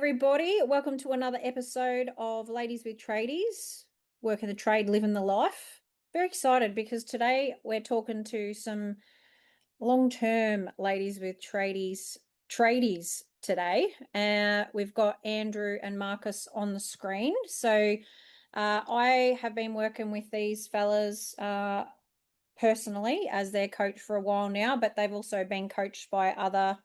everybody. Welcome to another episode of Ladies with Tradies, working the trade, living the life. Very excited because today we're talking to some long-term ladies with tradies today. We've got Andrew and Marcus on the screen. So I have been working with these fellas personally as their coach for a while now, but they've also been coached by other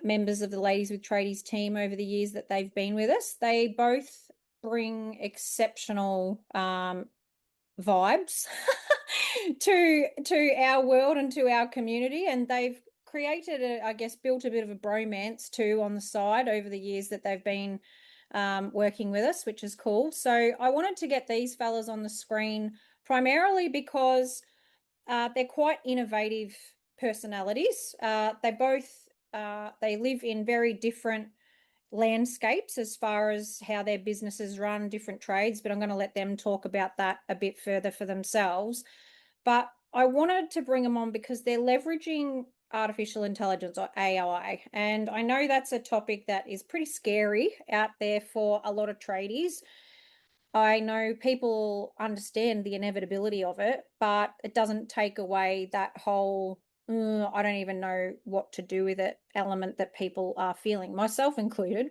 members of the Ladies with Tradies team over the years that they've been with us. They both bring exceptional vibes to our world and to our community, and they've created built a bit of a bromance too on the side over the years that they've been working with us, which is cool. So I wanted to get these fellas on the screen primarily because they're quite innovative personalities. They live in very different landscapes as far as how their businesses run, different trades, but I'm going to let them talk about that a bit further for themselves. But I wanted to bring them on because they're leveraging artificial intelligence, or AI, and I know that's a topic that is pretty scary out there for a lot of tradies. I know people understand the inevitability of it, but it doesn't take away that whole I don't even know what to do with it element that people are feeling, myself included.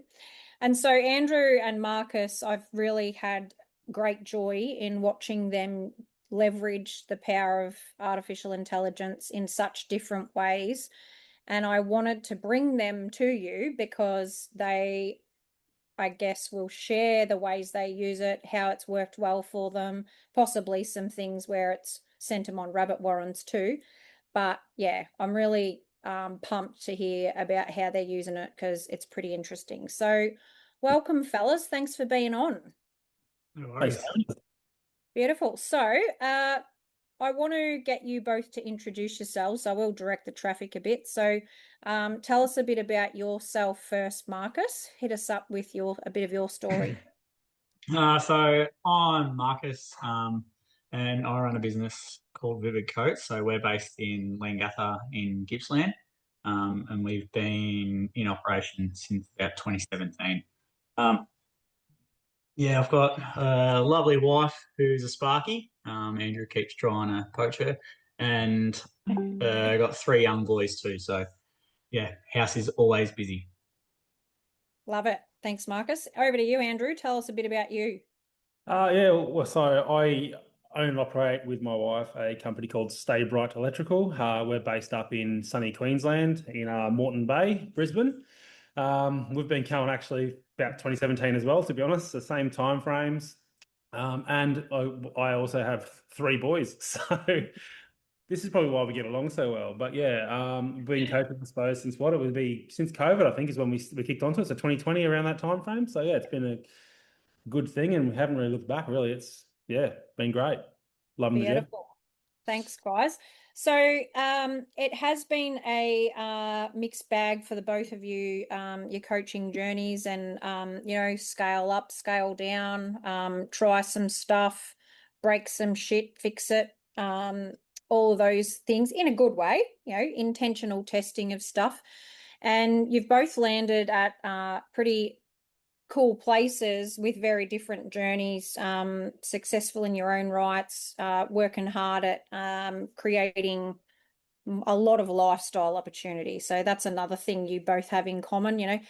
And so Andrew and Marcus, I've really had great joy in watching them leverage the power of artificial intelligence in such different ways. And I wanted to bring them to you because they, I guess, will share the ways they use it, how it's worked well for them, possibly some things where it's sent them on rabbit warrens too. But yeah, I'm really pumped to hear about how they're using it because it's pretty interesting. So welcome, fellas. Thanks for being on. No worries. Beautiful. So I want to get you both to introduce yourselves. I will direct the traffic a bit. So tell us a bit about yourself first, Marcus. Hit us up with a bit of your story. So I'm Marcus, and I run a business called Vivid Coats. So we're based in Leongatha in Gippsland, and we've been in operation since about 2017. Yeah, I've got a lovely wife who's a Sparky. Andrew keeps trying to poach her, and I got three young boys too. So yeah, house is always busy. Love it. Thanks, Marcus. Over to you, Andrew. Tell us a bit about you. So I own and operate with my wife a company called Stay Bright Electrical. We're based up in sunny Queensland in Moreton Bay, Brisbane. We've been going actually about 2017 as well, to be honest, the same time frames. And I also have three boys, so this is probably why we get along so well. But yeah, been coaching, I suppose, since what it would be since COVID, I think, is when we kicked onto it. So 2020, around that time frame. So yeah, it's been a good thing, and we haven't really looked back. Really, it's been great. Loving the journey. Beautiful. Thanks, guys. So it has been a mixed bag for the both of you, your coaching journeys, and scale up, scale down, try some stuff, break some shit, fix it, all of those things in a good way, intentional testing of stuff. And you've both landed at pretty cool places with very different journeys, successful in your own rights, working hard at creating a lot of lifestyle opportunity. So that's another thing you both have in common.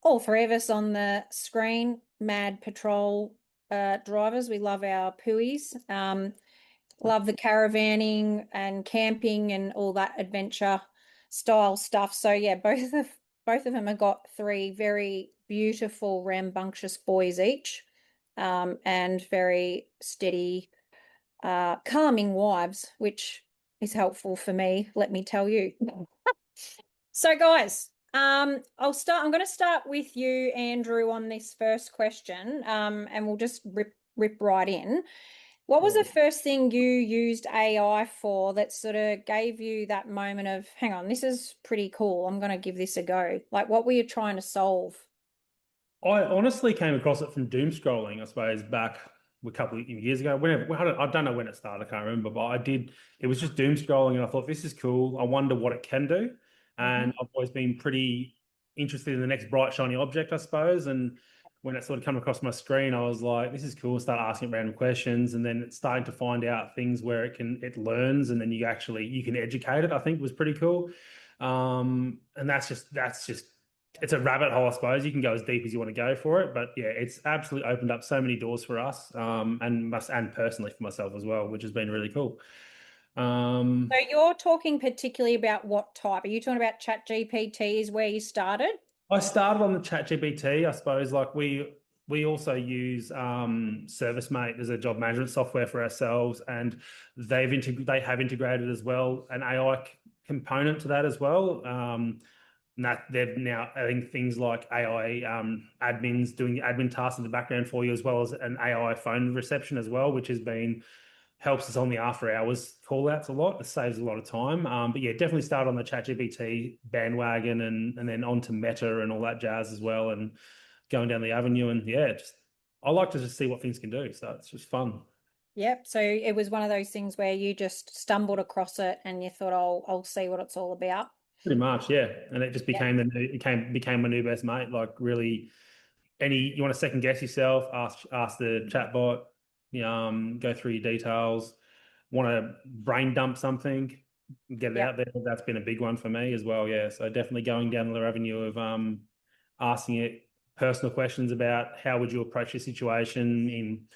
All three of us on the screen, mad patrol drivers. We love our pooies, love the caravanning and camping and all that adventure style stuff. So yeah, both of them have got three very beautiful, rambunctious boys each, and very steady, calming wives, which is helpful for me, let me tell you. So guys, I'm going to start with you, Andrew, on this first question, and we'll just rip right in. What was the first thing you used AI for that sort of gave you that moment of, hang on, this is pretty cool, I'm going to give this a go? Like, what were you trying to solve? I honestly came across it from doom scrolling, I suppose, back a couple of years ago. I don't know when it started, I can't remember, but I did. It was just doom scrolling, and I thought, this is cool. I wonder what it can do. And I've always been pretty interested in the next bright shiny object, I suppose. And when it sort of come across my screen, I was like, this is cool. Start asking random questions, and then it's starting to find out things where it learns, and then you can educate it. I think was pretty cool. And that's just it's a rabbit hole, I suppose. You can go as deep as you want to go for it, but yeah, it's absolutely opened up so many doors for us, and personally for myself as well, which has been really cool. So you're talking particularly about what type? Are you talking about Chat GPT is where you started? I started on the ChatGPT, I suppose. Like we also use ServiceMate as a job management software for ourselves, and they have integrated as well an AI component to that as well. And that they're now adding things like AI admins doing the admin tasks in the background for you, as well as an AI phone reception as well, which has been helps us on the after hours call outs a lot. It saves a lot of time. But yeah, definitely start on the ChatGPT bandwagon and then on to Meta and all that jazz as well, and going down the avenue. And yeah, I like to just see what things can do. So it's just fun. Yep. So it was one of those things where you just stumbled across it and you thought, I'll see what it's all about. Pretty much, yeah. And it just Yeah. became my new best mate. Like really, you want to second guess yourself, ask the chatbot, go through your details, want to brain dump something, get it Yep. out there. That's been a big one for me as well. Yeah. So definitely going down the avenue of asking it personal questions about how would you approach your situation in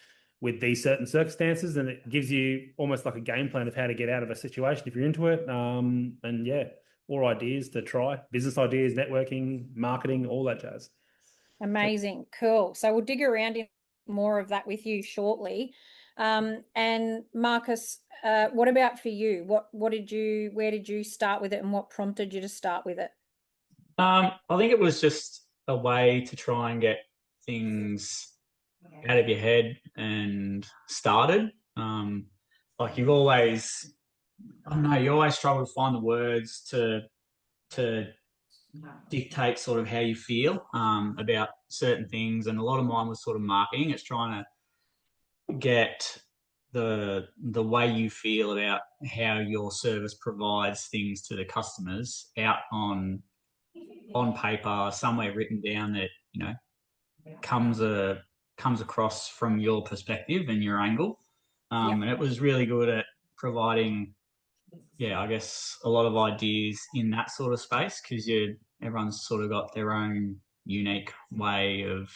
with these certain circumstances, and it gives you almost like a game plan of how to get out of a situation if you're into it. And yeah, more ideas to try, business ideas, networking, marketing, all that jazz. Amazing. Cool. So we'll dig around in more of that with you shortly. And Marcus, what about for you? Where did you start with it and what prompted you to start with it? I think it was just a way to try and get things out of your head and started. Like you've always, I don't know, you always struggle to find the words to dictate sort of how you feel about certain things, and a lot of mine was sort of marketing. It's trying to get the way you feel about how your service provides things to the customers out on paper, somewhere written down that comes comes across from your perspective and your angle. Yep. And it was really good at providing, yeah, I guess a lot of ideas in that sort of space because everyone's sort of got their own unique way of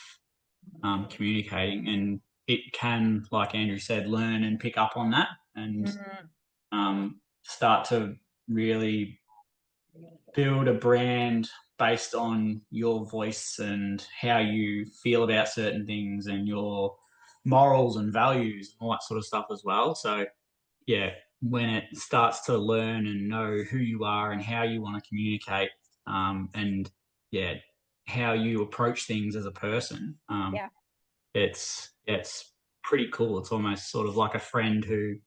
communicating, and it can, like Andrew said, learn and pick up on that and Mhm. start to really build a brand based on your voice and how you feel about certain things and your morals and values and all that sort of stuff as well. So yeah, when it starts to learn and know who you are and how you want to communicate, and yeah, how you approach things as a person, Yeah. it's pretty cool. It's almost sort of like a friend who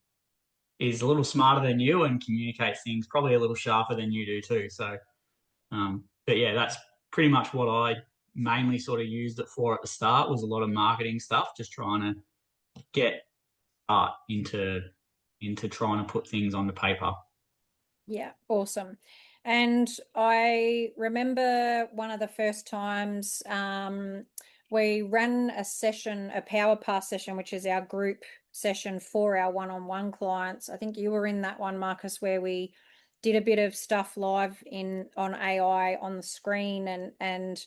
is a little smarter than you and communicates things probably a little sharper than you do too. So, but yeah, that's pretty much what I mainly sort of used it for at the start was a lot of marketing stuff, just trying to get art into trying to put things onto paper. Yeah, awesome. And I remember one of the first times we ran a session, a power pass session, which is our group session for our one-on-one clients. I think you were in that one, Marcus, where we did a bit of stuff live on AI on the screen, and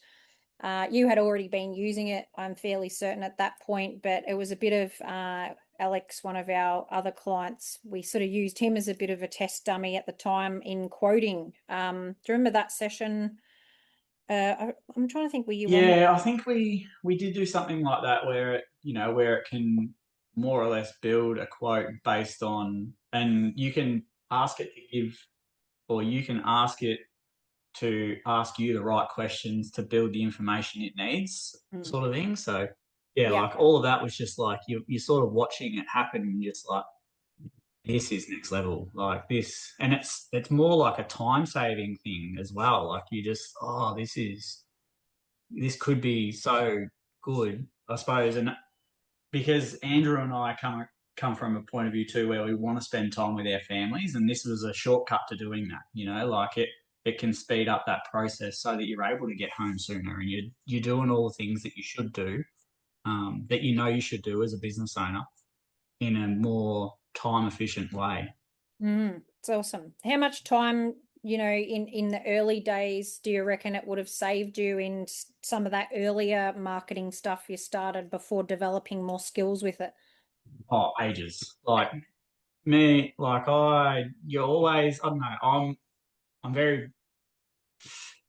you had already been using it, I'm fairly certain at that point, but it was a bit of Alex, one of our other clients. We sort of used him as a bit of a test dummy at the time in quoting. Do you remember that session? I'm trying to think, were you on that? Yeah, I think we did do something like that where where it can more or less build a quote based on, and you can ask it to give, or you can ask it to ask you the right questions to build the information it needs, Mm. sort of thing. So yeah, Yeah, like all of that was just like you're sort of watching it happen, and you're just like, this is next level, like this, and it's more like a time saving thing as well. Like you just, oh, this could be so good, I suppose. And because Andrew and I come from a point of view too where we want to spend time with our families, and this was a shortcut to doing that. Like it can speed up that process so that you're able to get home sooner and you're doing all the things that you should do, that you know you should do as a business owner in a more time efficient way. It's awesome. How much time, in the early days, do you reckon it would have saved you in some of that earlier marketing stuff you started before developing more skills with it? Oh, ages. Like me, you're always, I don't know, I'm very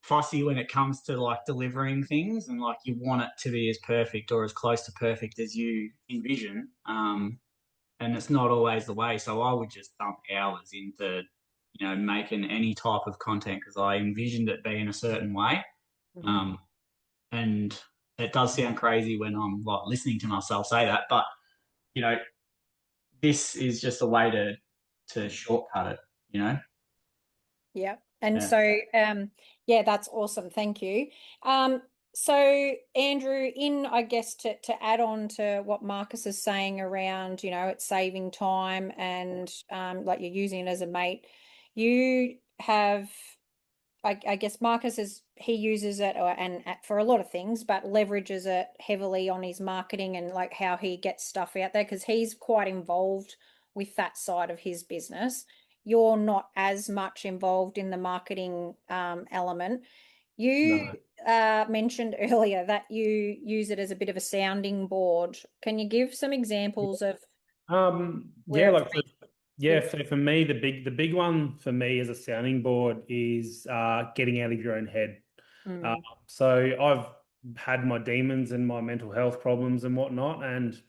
fussy when it comes to like delivering things, and like you want it to be as perfect or as close to perfect as you envision. And it's not always the way. So I would just dump hours into, making any type of content because I envisioned it being a certain way. Mhm. Um, and it does sound crazy when I'm like listening to myself say that, but you know, this is just a way to shortcut it. You know, Yeah. And yeah. so, yeah, that's awesome. Thank you. Um, so Andrew, I guess to add on to what Marcus is saying around, it's saving time and like you're using it as a mate, you have I guess Marcus he uses it for a lot of things, but leverages it heavily on his marketing and like how he gets stuff out there because he's quite involved with that side of his business. You're not as much involved in the marketing element. You No. mentioned earlier that you use it as a bit of a sounding board. Can you give some examples of Yeah, where it's like been yeah, used? so for me, the big one for me as a sounding board is getting out of your own head. Uh, Mm, so I've had my demons and my mental health problems and whatnot, and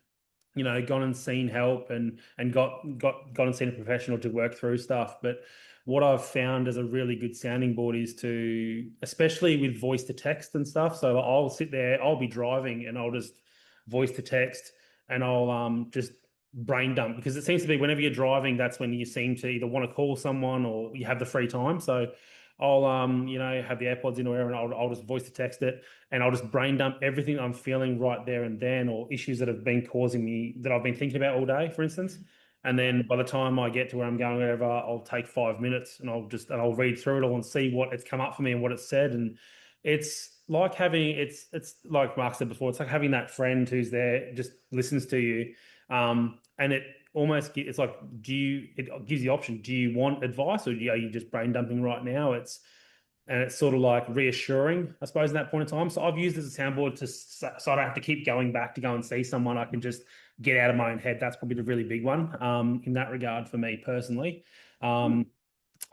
gone and seen help and gone and seen a professional to work through stuff. But what I've found as a really good sounding board is to, especially with voice to text and stuff. So I'll sit there, I'll be driving, and I'll just voice to text, and I'll just brain dump because it seems to be whenever you're driving, that's when you seem to either want to call someone or you have the free time. So I'll have the AirPods in or whatever, and I'll just voice to text it, and I'll just brain dump everything I'm feeling right there and then, or issues that have been causing me that I've been thinking about all day, for instance. And then by the time I get to where I'm going, wherever, I'll take 5 minutes and I'll read through it all and see what it's come up for me and what it's said. And it's like Mark said before, it's like having that friend who's there, just listens to you. And it's like, it gives you the option. Do you want advice or are you just brain dumping right now? And it's sort of like reassuring, I suppose, in that point in time. So I've used it as a soundboard so I don't have to keep going back to go and see someone. I can just get out of my own head. That's probably the really big one in that regard for me personally. Um,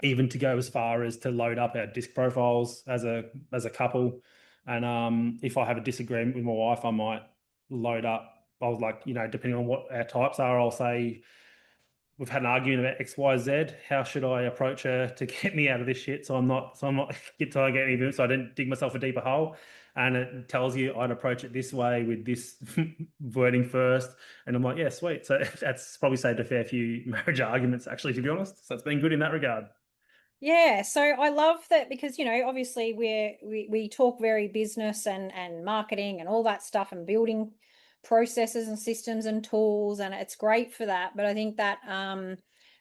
Even to go as far as to load up our disc profiles as a couple. And if I have a disagreement with my wife, I might load up. I was like, depending on what our types are, I'll say, we've had an argument about X, Y, Z. How should I approach her to get me out of this shit? So I'm not get to get any so I don't dig myself a deeper hole. And it tells you I'd approach it this way with this wording first. And I'm like, yeah, sweet. So that's probably saved a fair few marriage arguments, actually, to be honest. So it's been good in that regard. Yeah, so I love that because obviously we talk very business and marketing and all that stuff and building processes and systems and tools, and it's great for that. But I think that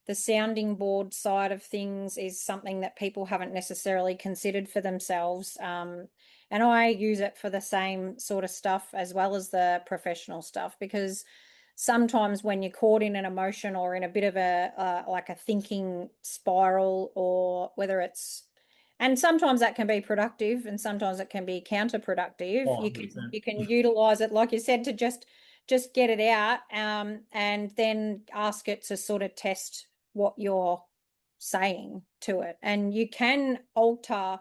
the sounding board side of things is something that people haven't necessarily considered for themselves. And I use it for the same sort of stuff as well as the professional stuff because sometimes when you're caught in an emotion or in a bit of a like a thinking spiral, or whether it's, and sometimes that can be productive and sometimes it can be counterproductive, Oh, you can 100%. you can utilize it like you said to just get it out, and then ask it to sort of test what you're saying to it, and you can alter,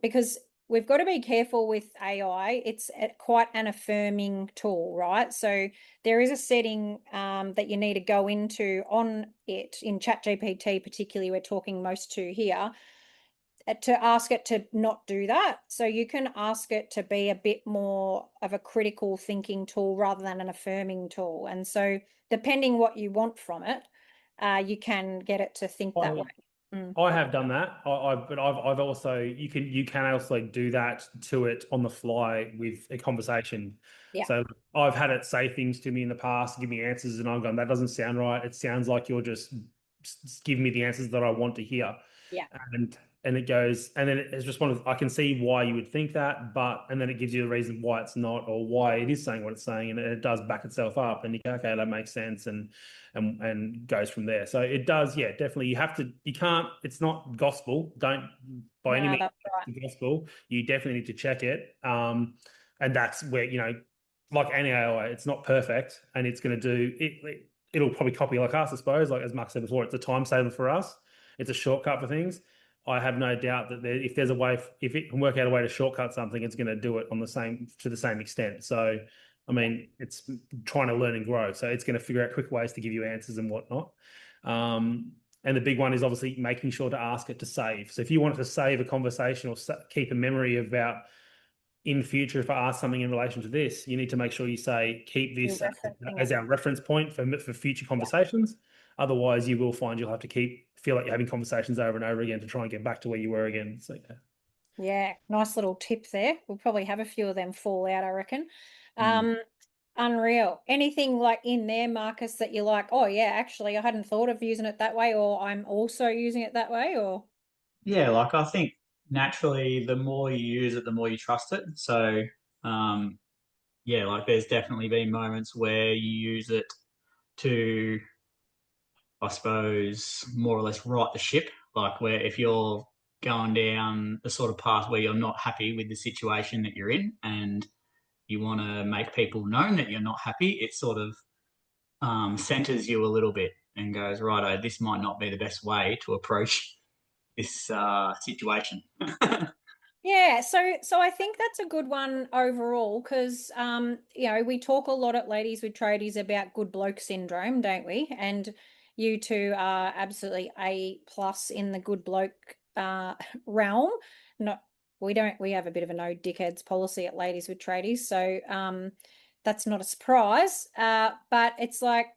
because we've got to be careful with AI. It's quite an affirming tool, right? So there is a setting that you need to go into on it in ChatGPT, particularly we're talking most to here, to ask it to not do that. So you can ask it to be a bit more of a critical thinking tool rather than an affirming tool. And so depending what you want from it, you can get it to think that way. I, Mm. I have done that. But I've also you can also do that to it on the fly with a conversation. Yeah, So I've had it say things to me in the past, give me answers, and I've gone, that doesn't sound right. It sounds like you're just giving me the answers that I want to hear. yeah. And and it goes, and then it's just one of, I can see why you would think that, but, and then it gives you a reason why it's not, or why it is saying what it's saying, and it does back itself up, and you go, okay, that makes sense, and goes from there. So it does, yeah, definitely. You can't, it's not gospel. Don't by any No, means that's right. the gospel. You definitely need to check it. And that's where, like any AI, it's not perfect, and it's going to do it. It'll probably copy like us, I suppose. Like as Mark said before, it's a time saver for us. It's a shortcut for things. I have no doubt that if there's a way, if it can work out a way to shortcut something, it's going to do it to the same extent. So, I mean, it's trying to learn and grow. So it's going to figure out quick ways to give you answers and whatnot. And the big one is obviously making sure to ask it to save. So if you want it to save a conversation or keep a memory about in future, if I ask something in relation to this, you need to make sure you say, keep You're this referencing as it. our reference point for future conversations. Otherwise, you will find you'll have to feel like you're having conversations over and over again to try and get back to where you were again. So, yeah. Yeah, nice little tip there. We'll probably have a few of them fall out, I reckon. Mm. Um, Unreal. Anything like in there, Marcus, that you're like, oh yeah, actually, I hadn't thought of using it that way, or I'm also using it that way, or Yeah, like I think naturally, the more you use it, the more you trust it. So, um, yeah, like there's definitely been moments where you use it to, I suppose, more or less right the ship. Like where if you're going down a sort of path where you're not happy with the situation that you're in and you want to make people known that you're not happy, it sort of centers you a little bit and goes, righto, this might not be the best way to approach this situation. yeah, so I think that's a good one overall because we talk a lot at Ladies with Tradies about good bloke syndrome, don't we? And you two are absolutely A plus in the good bloke realm. Not we have a bit of a no dickheads policy at Ladies with Tradies, so that's not a surprise. But it's like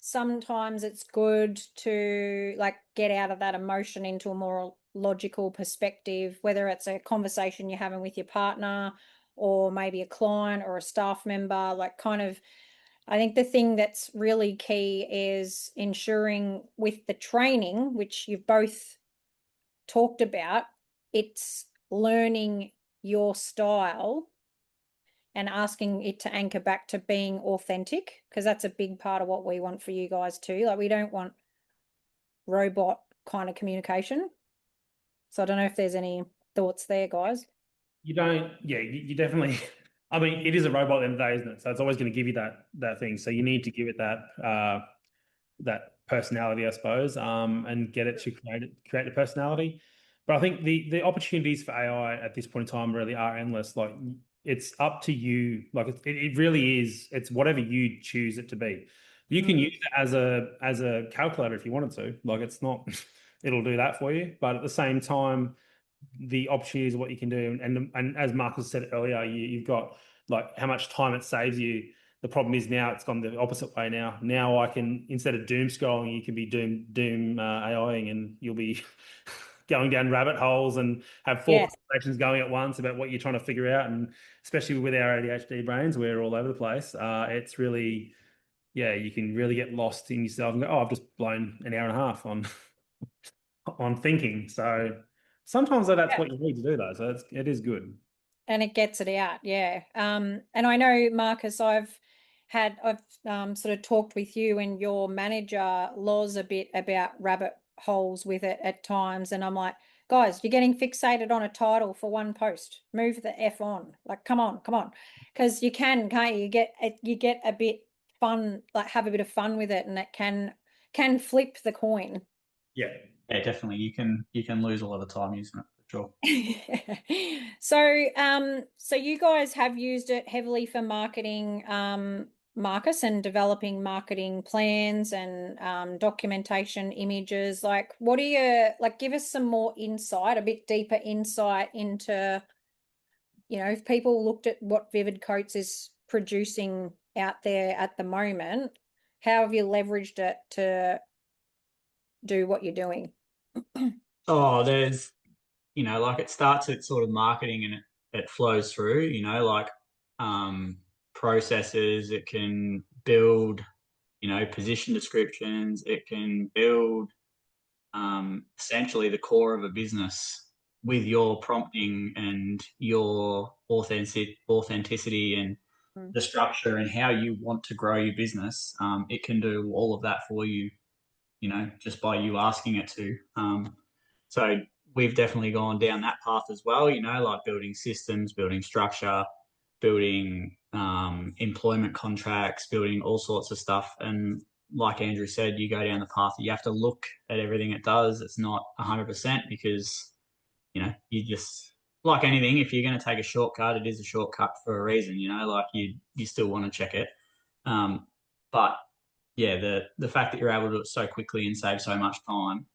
sometimes it's good to like get out of that emotion into a more logical perspective, whether it's a conversation you're having with your partner or maybe a client or a staff member, like kind of I think the thing that's really key is ensuring with the training, which you've both talked about, it's learning your style and asking it to anchor back to being authentic, because that's a big part of what we want for you guys too. Like we don't want robot kind of communication. So I don't know if there's any thoughts there, guys. You don't, yeah, you definitely. I mean, it is a robot at the end of the day, isn't it? So it's always going to give you that thing. So you need to give it that personality, I suppose, and get it to create the personality. But I think the opportunities for AI at this point in time really are endless. Like it's up to you. Like it really is. It's whatever you choose it to be. You can use it as a calculator if you wanted to. Like it's not. It'll do that for you. But at the same time, the opportunities of what you can do, and as Marcus said earlier, you've got like how much time it saves you. The problem is now it's gone the opposite way now. Now I can, instead of doom scrolling, you can be doom AIing, and you'll be going down rabbit holes and have four Yes. conversations going at once about what you're trying to figure out. And especially with our ADHD brains, we're all over the place. It's really, yeah, you can really get lost in yourself and go, oh, I've just blown an hour and a half on on thinking. So sometimes that's what you need to do, though. So it is good. And it gets it out, yeah. And I know, Marcus, I've sort of talked with you and your manager Loz a bit about rabbit holes with it at times, and I'm like, guys, you're getting fixated on a title for one post. Move the F on. Like, come on, come on. Because can't you? You get a bit fun, like have a bit of fun with it, and it can flip the coin. Yeah. Yeah, definitely. You can lose a lot of time using it for sure. So you guys have used it heavily for marketing, Marcus, and developing marketing plans and documentation images. Like, what do you like? Give us some more insight, a bit deeper insight into, if people looked at what Vivid Coats is producing out there at the moment, how have you leveraged it to do what you're doing? Oh, there's, like it starts at sort of marketing and it flows through, like um, processes. It can build, position descriptions. It can build essentially the core of a business. with your prompting and your authenticity and Mm. the structure and how you want to grow your business, it can do all of that for you, just by you asking it to. So we've definitely gone down that path as well, like building systems, building structure, building employment contracts, building all sorts of stuff. And like Andrew said, you go down the path, you have to look at everything it does. It's not 100% because, you just, like anything, if you're going to take a shortcut, it is a shortcut for a reason, like you still want to check it. But yeah, the fact that you're able to do it so quickly and save so much time,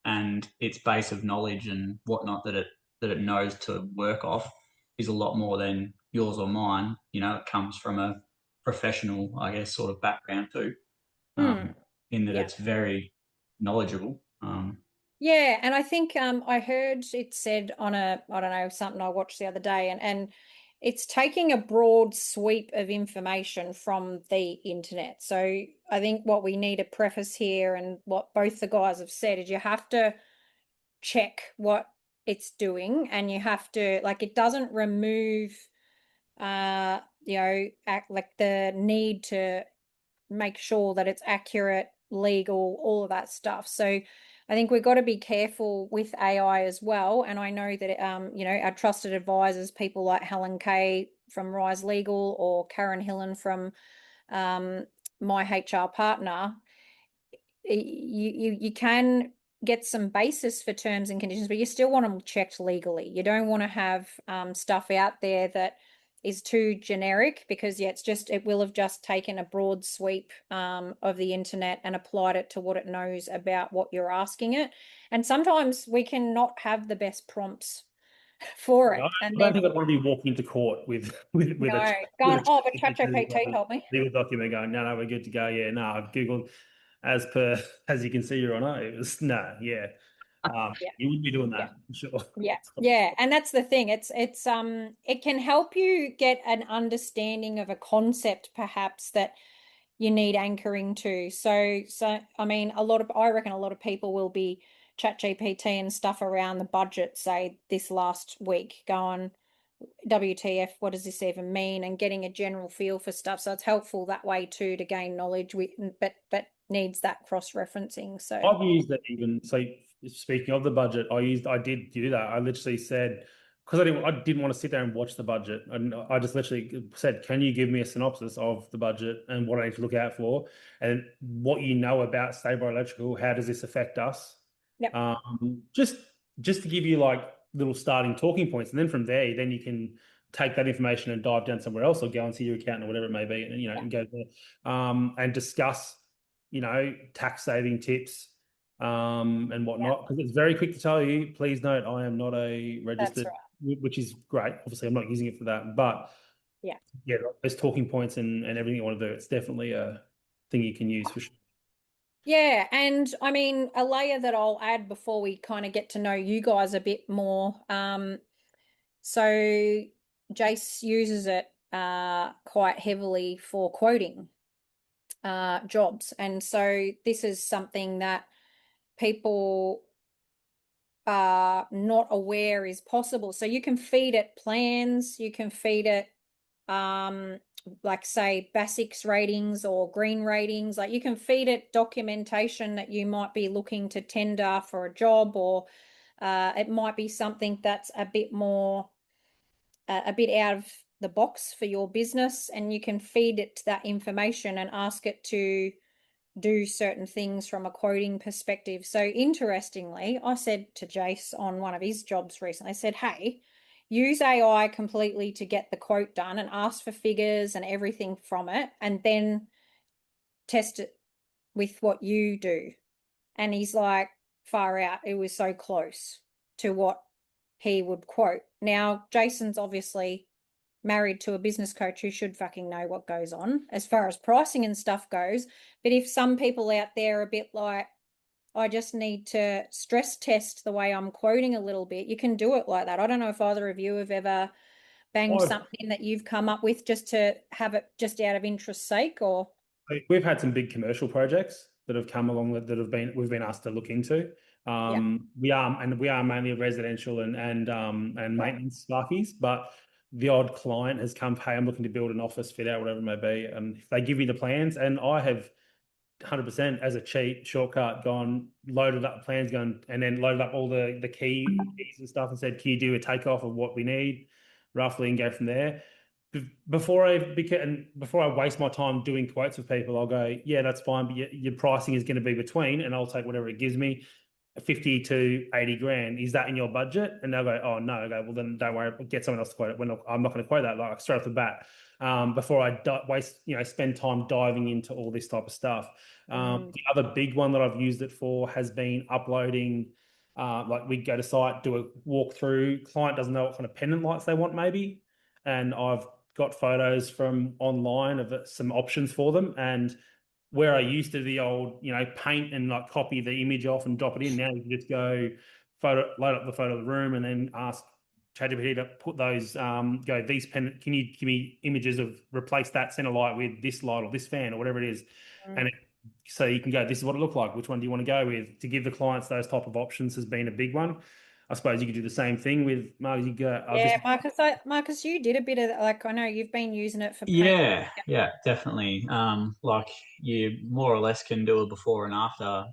and its base of knowledge and whatnot that it knows to work off is a lot more than yours or mine. It comes from a professional, I guess, sort of background too, Hmm. in that Yeah. it's very knowledgeable. Yeah, and I think I heard it said on a, I don't know, something I watched the other day, and it's taking a broad sweep of information from the internet. So I think what we need to preface here, and what both the guys have said, is you have to check what it's doing, and you have to, like, it doesn't remove like the need to make sure that it's accurate, legal, all of that stuff. So I think we've got to be careful with AI as well. And I know that our trusted advisors, people like Helen Kay from Rise Legal or Karen Hillen from my HR partner, you can get some basis for terms and conditions, but you still want them checked legally. You don't want to have stuff out there that is too generic, because it will have just taken a broad sweep of the internet and applied it to what it knows about what you're asking it. And sometimes we cannot have the best prompts for Yeah, it. I And don't then think I'd want to be walking to court with no, a going, oh, but ChatGPT legal told me. document going, no, no, we're good to go. Yeah, no, I've Googled as per as you can see, Your Honour. It was no, yeah. Yeah, You wouldn't be doing yeah. that, for sure. Yeah, yeah, and that's the thing. It can help you get an understanding of a concept perhaps that you need anchoring to. So I mean, I reckon a lot of people will be chat GPT and stuff around the budget, say this last week, going WTF, what does this even mean? And getting a general feel for stuff. So it's helpful that way too to gain knowledge, but needs that cross-referencing. So I've used it even. So speaking of the budget, I did do that. I literally said, because I didn't want to sit there and watch the budget, and I just literally said, "Can you give me a synopsis of the budget and what I need to look out for, and what you know about Stable Electrical? How does this affect us?" yep, Just to give you like little starting talking points, and then from there, then you can take that information and dive down somewhere else, or go and see your accountant or whatever it may be, and yeah, and go there, and discuss tax saving tips and yeah, whatnot. Because it's very quick to tell you, please note, I am not a that's registered, right. which is great. Obviously, I'm not using it for that. But Yeah. yeah, there's talking points and everything you want to do. It's definitely a thing you can use for sure. Yeah, and I mean, a layer that I'll add before we kind of get to know you guys a bit more. So Jace uses it quite heavily for quoting jobs. And so this is something that people are not aware is possible. So you can feed it plans, you can feed it like say basics ratings or green ratings. Like you can feed it documentation that you might be looking to tender for a job, or it might be something that's a bit more a bit out of the box for your business, and you can feed it that information and ask it to do certain things from a quoting perspective. So interestingly, I said to Jace on one of his jobs recently, I said, hey, use AI completely to get the quote done and ask for figures and everything from it, and then test it with what you do. And he's like, far out. It was so close to what he would quote. Now, Jason's obviously married to a business coach who should fucking know what goes on as far as pricing and stuff goes. But if some people out there are a bit like, I just need to stress test the way I'm quoting a little bit, you can do it like that. I don't know if either of you have ever banged I've something that you've come up with just to have it just out of interest's sake, or We've had some big commercial projects that have come along that we've been asked to look into. Yeah. We are mainly residential and maintenance sparkies, but the odd client has come, hey, I'm looking to build an office fit out, whatever it may be, and if they give you the plans, and I have 100% as a cheat shortcut gone, loaded up plans, gone, and then loaded up all the keys and stuff, and said, can you do a takeoff of what we need roughly, and go from there. Before I waste my time doing quotes with people, I'll go, yeah, that's fine, but your pricing is going to be between, and I'll take whatever it gives me, 50 to 80 grand. Is that in your budget? And they'll go, oh no. I go, well then don't worry, get someone else to quote it. I'm not going to quote that like straight off the bat. Before I spend time diving into all this type of stuff. The other big one that I've used it for has been uploading. Like we go to site, do a walkthrough. Client doesn't know what kind of pendant lights they want, maybe, and I've got photos from online of some options for them. And where I used to the old, paint and like copy the image off and drop it in, now you can just go load up the photo of the room and then ask ChatGPT to put those, these pen, can you give me images of replace that center light with this light or this fan or whatever it is. And so you can go, this is what it looked like. Which one do you want to go with? To give the clients those type of options has been a big one. I suppose you could do the same thing with Marcus. You go, Marcus, you did a bit of like, I know you've been using it for paint. Yeah, definitely. Like you more or less can do a before and after,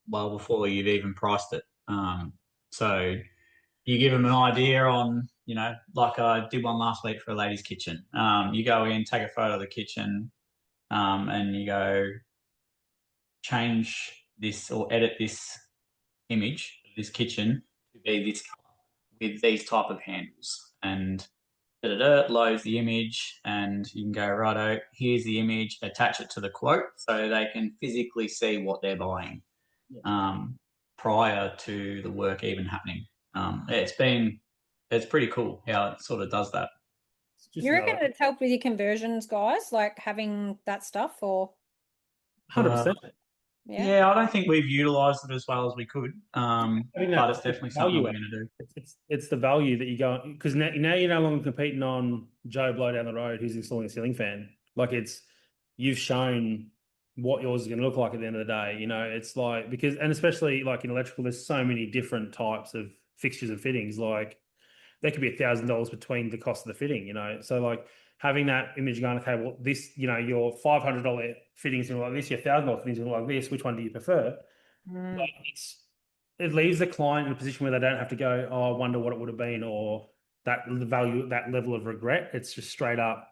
well, before you've even priced it. So you give them an idea on, like I did one last week for a lady's kitchen. You go in, take a photo of the kitchen, and you go change this or edit this image of this kitchen to be this color with these type of handles, and loads the image, and you can go, righto, here's the image, attach it to the quote so they can physically see what they're buying prior to the work even happening. It's pretty cool how it sort of does that. You reckon it's helped with your conversions, guys, like having that stuff, or 100%? Yeah, I don't think we've utilised it as well as we could, but it's definitely something we're going to do. It's the value that you go, because now you're no longer competing on Joe Blow down the road who's installing a ceiling fan. Like you've shown what yours is going to look like at the end of the day. It's like, and especially like in electrical, there's so many different types of fixtures and fittings. Like there could be $1,000 between the cost of the fitting. So like having that image going, okay, well, this, your $500 fittings going to look like this, your $1,000 fittings going to look like this. Which one do you prefer? Like it leaves the client in a position where they don't have to go, oh, I wonder what it would have been, or the value, that level of regret. It's just straight up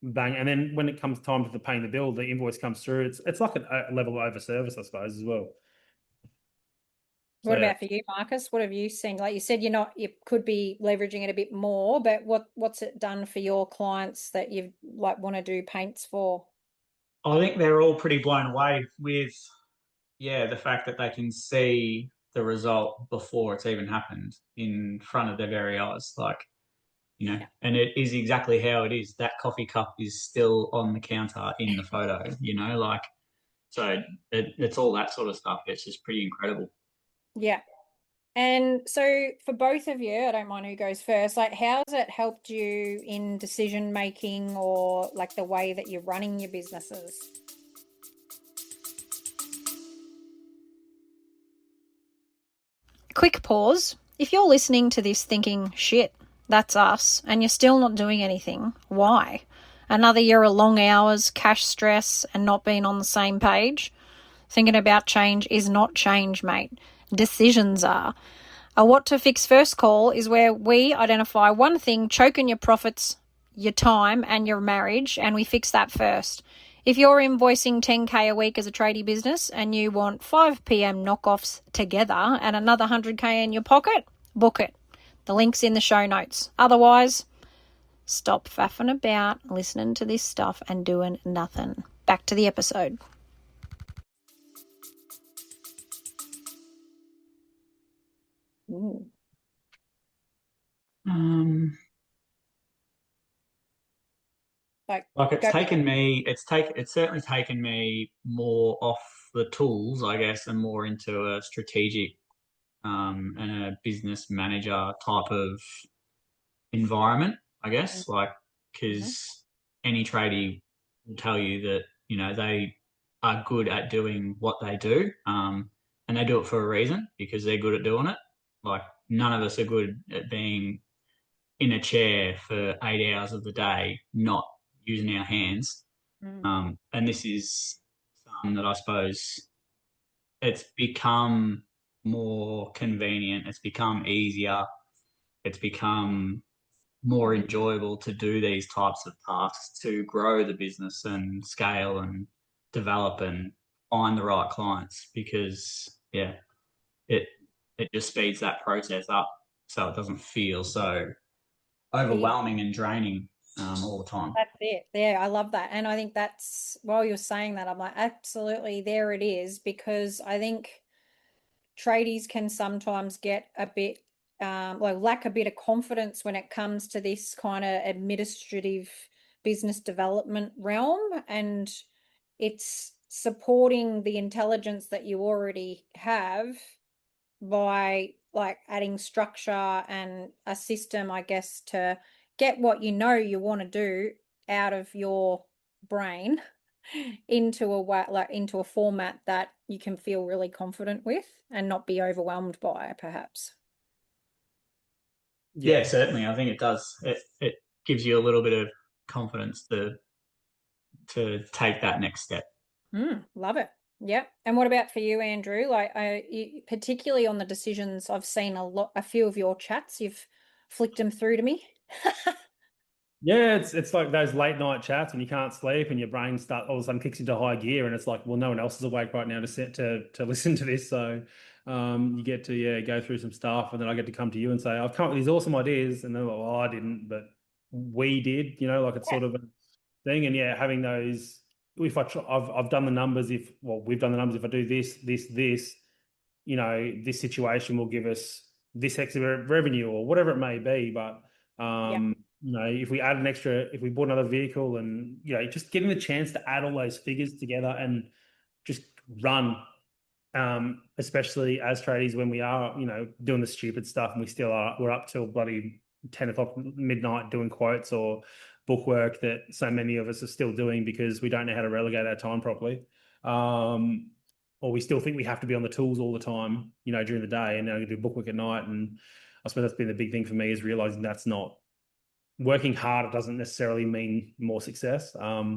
bang. And then when it comes time to paying the bill, the invoice comes through. It's like a level of over service, I suppose, as well. What about for you, Marcus? What have you seen? Like you said, you could be leveraging it a bit more, but what's it done for your clients that you like want to do paints for? I think they're all pretty blown away with, the fact that they can see the result before it's even happened in front of their very eyes. Like, and it is exactly how it is. That coffee cup is still on the counter in the photo, like, so it's all that sort of stuff. It's just pretty incredible. Yeah. And so for both of you, I don't mind who goes first, like how has it helped you in decision making or like the way that you're running your businesses? Quick pause. If you're listening to this thinking, shit, that's us, and you're still not doing anything, why? Another year of long hours, cash stress, and not being on the same page? Thinking about change is not change, mate. Decisions are. A what to fix first call is where we identify one thing choking your profits, your time, and your marriage, and we fix that first. If you're invoicing 10K a week as a tradie business and you want 5 p.m. knockoffs together and another 100K in your pocket, book it. The link's in the show notes. Otherwise, stop faffing about, listening to this stuff and doing nothing. Back to the episode. Ooh. Like it's certainly taken me more off the tools, I guess, and more into a strategic and a business manager type of environment, I guess. Like, because any tradie will tell you that they are good at doing what they do, and they do it for a reason because they're good at doing it. Like none of us are good at being in a chair for 8 hours of the day, not using our hands. Mm. And this is something that I suppose it's become more convenient. It's become easier. It's become more enjoyable to do these types of tasks to grow the business and scale and develop and find the right clients because yeah, it it just speeds that process up so it doesn't feel so Yeah. overwhelming and draining all the time. That's it. Yeah, I love that. And I think that's, while you're saying that, I'm like, absolutely, there it is, because I think tradies can sometimes get a bit, like lack a bit of confidence when it comes to this kind of administrative business development realm. And it's supporting the intelligence that you already have by like adding structure and a system, I guess, to get what you know you want to do out of your brain into a way, like into a format that you can feel really confident with and not be overwhelmed by, perhaps. Yeah, certainly. I think it does. It gives you a little bit of confidence to take that next step. Love it. Yep. And what about for you, Andrew? Like, particularly on the decisions, I've seen a few of your chats. You've flicked them through to me. Yeah, it's like those late night chats when you can't sleep and your brain all of a sudden kicks into high gear, and it's like, well, no one else is awake right now to listen to this. So you get to go through some stuff, and then I get to come to you and say, I've come up with these awesome ideas, and they're like, well, I didn't, but we did. Like it's Yeah. sort of a thing, and having those. If I've done the numbers, we've done the numbers. If I do this, this situation will give us this extra revenue or whatever it may be, but. Yeah. If we add if we bought another vehicle and, just getting the chance to add all those figures together and just run, especially as tradies when we are, doing the stupid stuff and we're up till bloody 10 o'clock midnight doing quotes or book work that so many of us are still doing because we don't know how to relegate our time properly. Or we still think we have to be on the tools all the time, during the day, and now we do book work at night. And I suppose that's been the big thing for me, is realizing that's not working harder doesn't necessarily mean more success. Got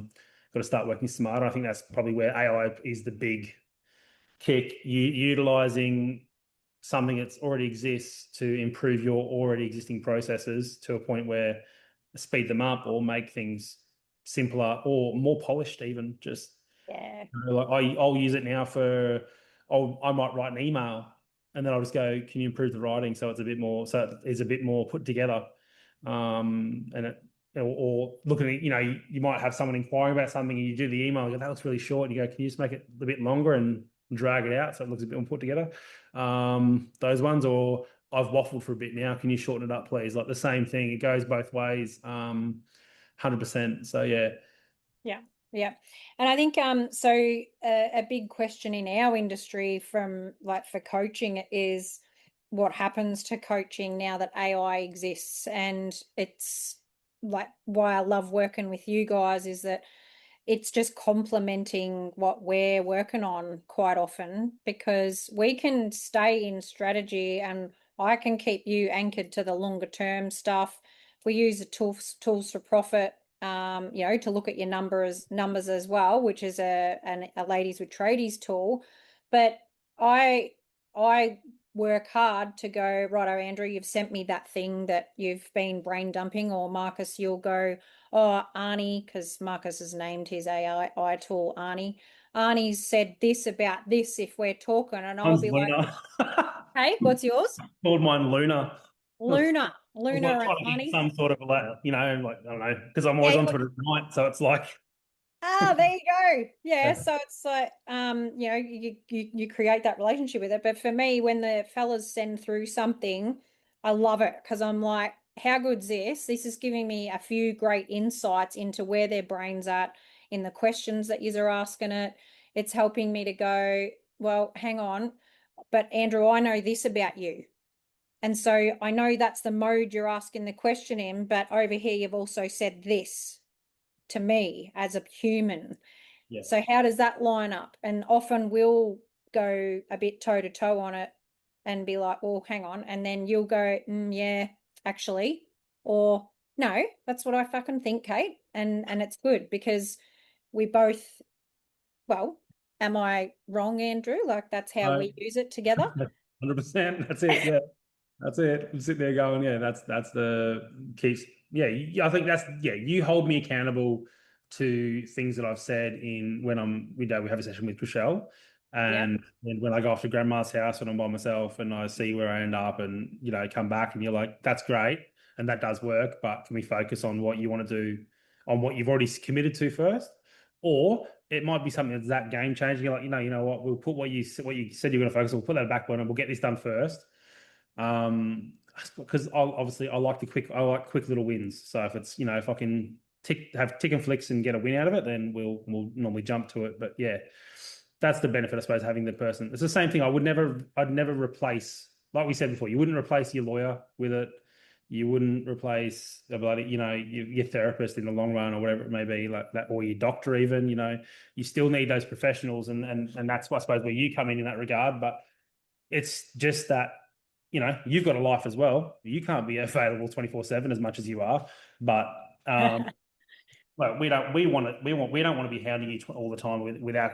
to start working smarter. I think that's probably where AI is the big kick. Utilizing something that already exists to improve your already existing processes to a point where speed them up or make things simpler or more polished even. Just Yeah. like I'll use it now I might write an email and then I'll just go, can you improve the writing so it's a bit more put together. Or looking at, you might have someone inquiring about something and you do the email and you go, that looks really short, and you go, can you just make it a bit longer and drag it out so it looks a bit more put together? Those ones. Or I've waffled for a bit now, can you shorten it up please? Like the same thing, it goes both ways. 100%. So yeah. Yeah. And I think so a big question in our industry from like for coaching is what happens to coaching now that AI exists. And it's like why I love working with you guys is that it's just complementing what we're working on quite often, because we can stay in strategy and I can keep you anchored to the longer term stuff. We use the tools for profit, to look at your numbers as well, which is a ladies with tradies tool. But I work hard to go, righto, Andrew, you've sent me that thing that you've been brain dumping, or Marcus, you'll go, oh, Arnie, because Marcus has named his AI tool Arnie. Arnie's said this about this if we're talking, and I'll Mine's be Luna. like, hey, what's yours? Called mine Luna. Luna. I was like And trying to get Arnie. some sort of like I don't know, because I'm always Yeah, on Twitter at night, so it's like there you go. Yeah, so it's like you create that relationship with it. But for me, when the fellas send through something, I love it because I'm like, how good's this? This is giving me a few great insights into where their brains at in the questions that you're asking it. It's helping me to go, well, hang on, but Andrew, I know this about you. And so I know that's the mode you're asking the question in, but over here you've also said this to me as a human. yeah. So how does that line up? And often we'll go a bit toe to toe on it and be like, well, hang on. And then you'll go, yeah, actually, or no, that's what I fucking think, Kate. And it's good because we both, well, am I wrong, Andrew? Like that's how No. we use it together. 100%. That's it. Yeah. That's it. I'm sitting there going, yeah, that's the keeps. Yeah, I think that's You hold me accountable to things that I've said in when we have a session with Michelle, Yeah. and then when I go off to grandma's house when I'm by myself and I see where I end up, and come back and you're like, that's great and that does work, but can we focus on what you want to do, on what you've already committed to first, or it might be something that's that game changing. You're like, you know what, we'll put what you said you're going to focus on. We'll put that back burner. We'll get this done first because I like quick little wins. So if it's if I can have tick and flicks and get a win out of it, then we'll normally jump to it. But yeah, that's the benefit, I suppose, having the person. It's the same thing. I'd never replace, like we said before, you wouldn't replace your lawyer with it. You wouldn't replace a bloody, your therapist in the long run or whatever it may be, like that, or your doctor even. You still need those professionals, and that's I suppose where you come in that regard. But it's just that you've got a life as well. You can't be available 24/7 as much as you are. But well, we don't want to be hounding you all the time without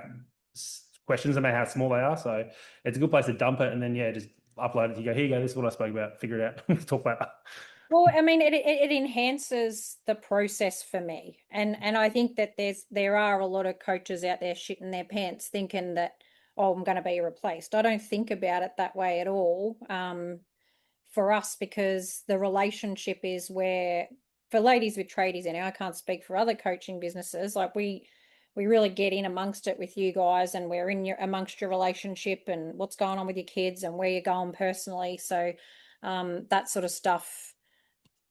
questions, no matter how small they are. So it's a good place to dump it, and then just upload it. You go, here you go. This is what I spoke about. Figure it out. Talk about it. Well, I mean, it enhances the process for me, and I think that there are a lot of coaches out there shitting their pants, thinking that, oh, I'm going to be replaced. I don't think about it that way at all. For us, because the relationship is where, for Ladies with Tradies, and I can't speak for other coaching businesses, like we really get in amongst it with you guys, and we're in amongst your relationship and what's going on with your kids and where you're going personally. So that sort of stuff,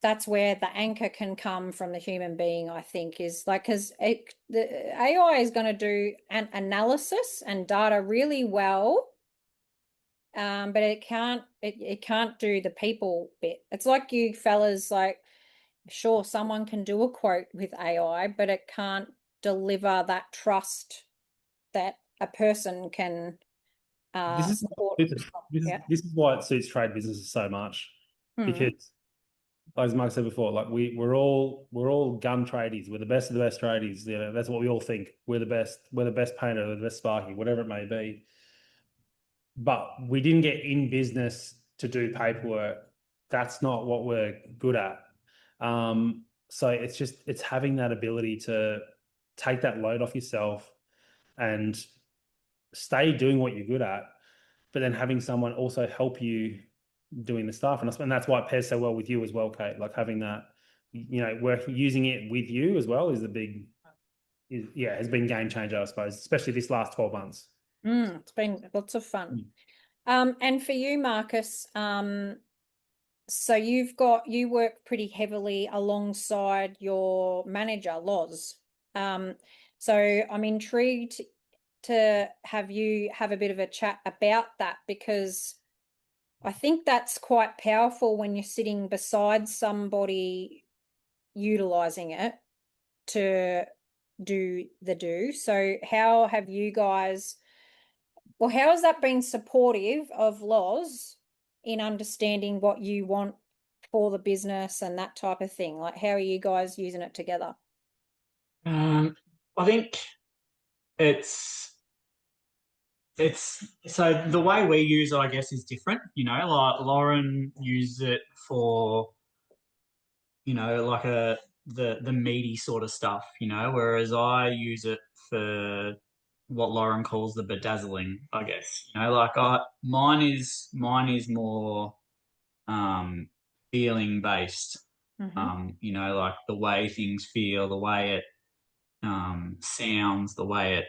that's where the anchor can come from the human being, I think, is like, because the AI is going to do an analysis and data really well, but it can't do the people bit. It's like you fellas, like, sure, someone can do a quote with AI, but it can't deliver that trust that a person can This is support. Yeah. this is why it suits trade businesses so much, because as Mark said before, like we're all gun tradies. We're the best of the best tradies. That's what we all think. We're the best. We're the best painter. We're the best sparky, whatever it may be. But we didn't get in business to do paperwork. That's not what we're good at. So it's having that ability to take that load off yourself and stay doing what you're good at, but then having someone also help you doing the stuff. And that's why it pairs so well with you as well, Kate. Like having that, using it with you as well has been game changer, I suppose, especially this last 12 months. It's been lots of fun. And for you, Marcus, so you work pretty heavily alongside your manager, Loz. So I'm intrigued to have you have a bit of a chat about that, because I think that's quite powerful when you're sitting beside somebody utilizing it to do the do. So how have you guys, well, how has that been supportive of Loz in understanding what you want for the business and that type of thing? Like, how are you guys using it together? I think it's so the way we use it, I guess, is different. Like Lauren uses it for, like the meaty sort of stuff, whereas I use it for what Lauren calls the bedazzling, I guess. Like mine is more feeling based. Like the way things feel, the way it sounds, the way it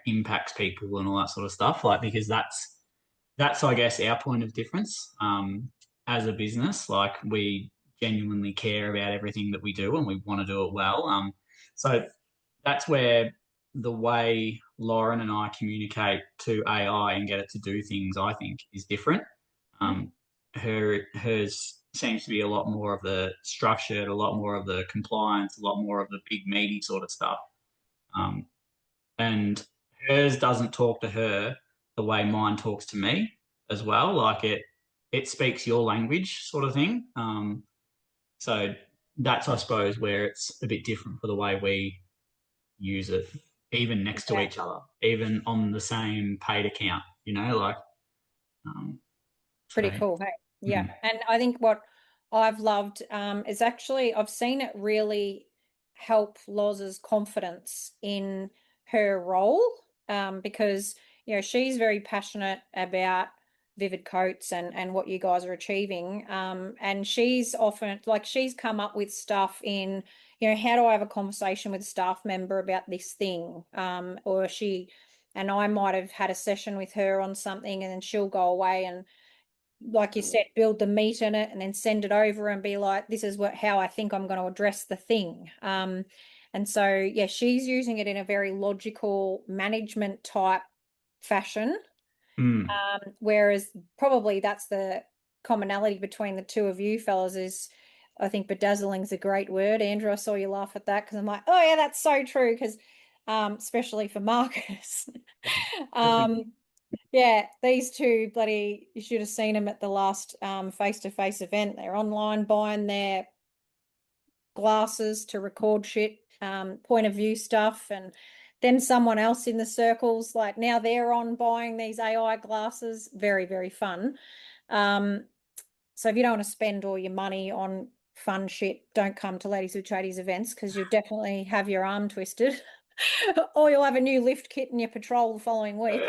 impacts people and all that sort of stuff. Like because that's I guess our point of difference as a business. Like we genuinely care about everything that we do and we want to do it well. So that's where the way Lauren and I communicate to AI and get it to do things, I think, is different. Hers seems to be a lot more of the structured, a lot more of the compliance, a lot more of the big meaty sort of stuff. And hers doesn't talk to her the way mine talks to me as well. Like it speaks your language, sort of thing. So that's, I suppose, where it's a bit different for the way we use it, even next to Yeah. each other, even on the same paid account. Like Pretty so. cool. Hey, yeah. Mm, And I think what I've loved is actually I've seen it really help Loz's confidence in her role, because she's very passionate about Vivid Coats and what you guys are achieving. And she's often like she's come up with stuff in, how do I have a conversation with a staff member about this thing? Or she and I might have had a session with her on something, and then she'll go away and, like you said, build the meat in it and then send it over and be like, this is how I think I'm going to address the thing. And so, yeah, she's using it in a very logical management type fashion. mm. Whereas probably that's the commonality between the two of you fellas is, I think bedazzling is a great word. Andrew, I saw you laugh at that because I'm like, oh yeah, that's so true. Because especially for Marcus. um, yeah, these two bloody, you should have seen them at the last face-to-face event. They're online buying their glasses to record shit, point of view stuff, and then someone else in the circles, like now they're on buying these AI glasses. Very, very fun. So if you don't want to spend all your money on fun shit, don't come to Ladies with Tradies events because you'll definitely have your arm twisted. Or you'll have a new lift kit in your patrol the following week.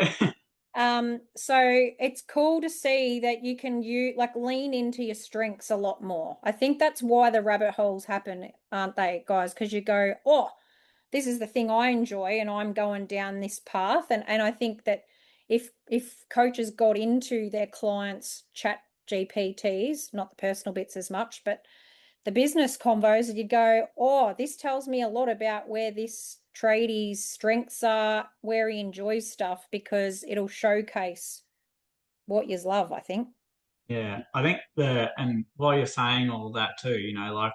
So it's cool to see that you can lean into your strengths a lot more. I think that's why the rabbit holes happen, aren't they, guys? Because you go, oh, this is the thing I enjoy and I'm going down this path. And I think that if coaches got into their clients' chat GPTs, not the personal bits as much, but the business convos, and you'd go, oh, this tells me a lot about where this tradie's strengths are, where he enjoys stuff, because it'll showcase what you love, I think. Yeah, I think and while you're saying all that too, like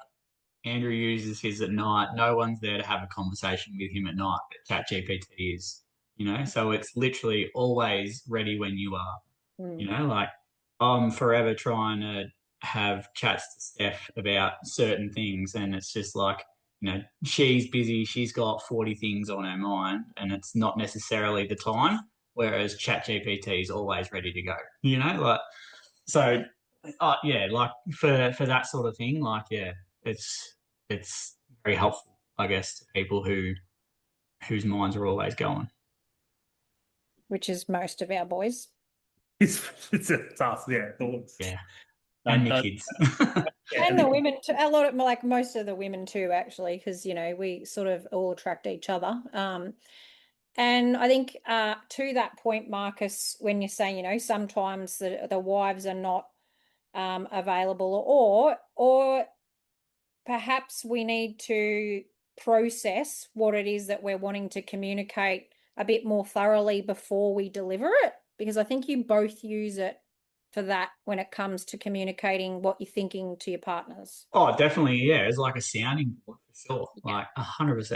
Andrew uses his at night. No one's there to have a conversation with him at night, but ChatGPT is, so it's literally always ready when you are. Like I'm forever trying to have chats to Steph about certain things, and it's just like, she's busy, she's got 40 things on her mind, and it's not necessarily the time, whereas ChatGPT is always ready to go, like, so, yeah, like for that sort of thing, like, yeah, it's very helpful, I guess, to people whose minds are always going. Which is most of our boys. It's a tough, yeah. Thoughts. Yeah, and the Don't- kids. yeah, And the women too, a lot of, like most of the women too, actually, because we sort of all attract each other. And I think to that point, Marcus, when you're saying, sometimes the wives are not available, or perhaps we need to process what it is that we're wanting to communicate a bit more thoroughly before we deliver it, because I think you both use it for that when it comes to communicating what you're thinking to your partners. Oh, definitely, yeah. It's like a sounding board for sure, Yeah. like 100%.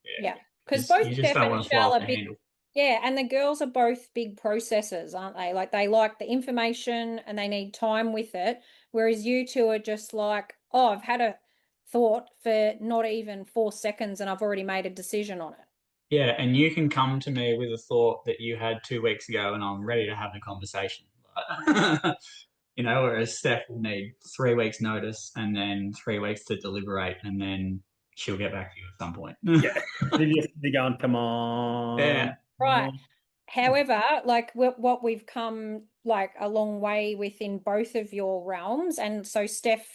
Yeah, Yeah. Because because both you just Steph don't and want to fly Shell off are the big. handle. Yeah, and the girls are both big processors, aren't they? Like they like the information and they need time with it. Whereas you two are just like, oh, I've had a thought for not even 4 seconds and I've already made a decision on it. Yeah, and you can come to me with a thought that you had 2 weeks ago, and I'm ready to have the conversation. Whereas Steph will need 3 weeks notice and then 3 weeks to deliberate, and then she'll get back to you at some point. yeah. Then you have to be going, come on. Yeah. Right. However, like what we've come like a long way within both of your realms, and so Steph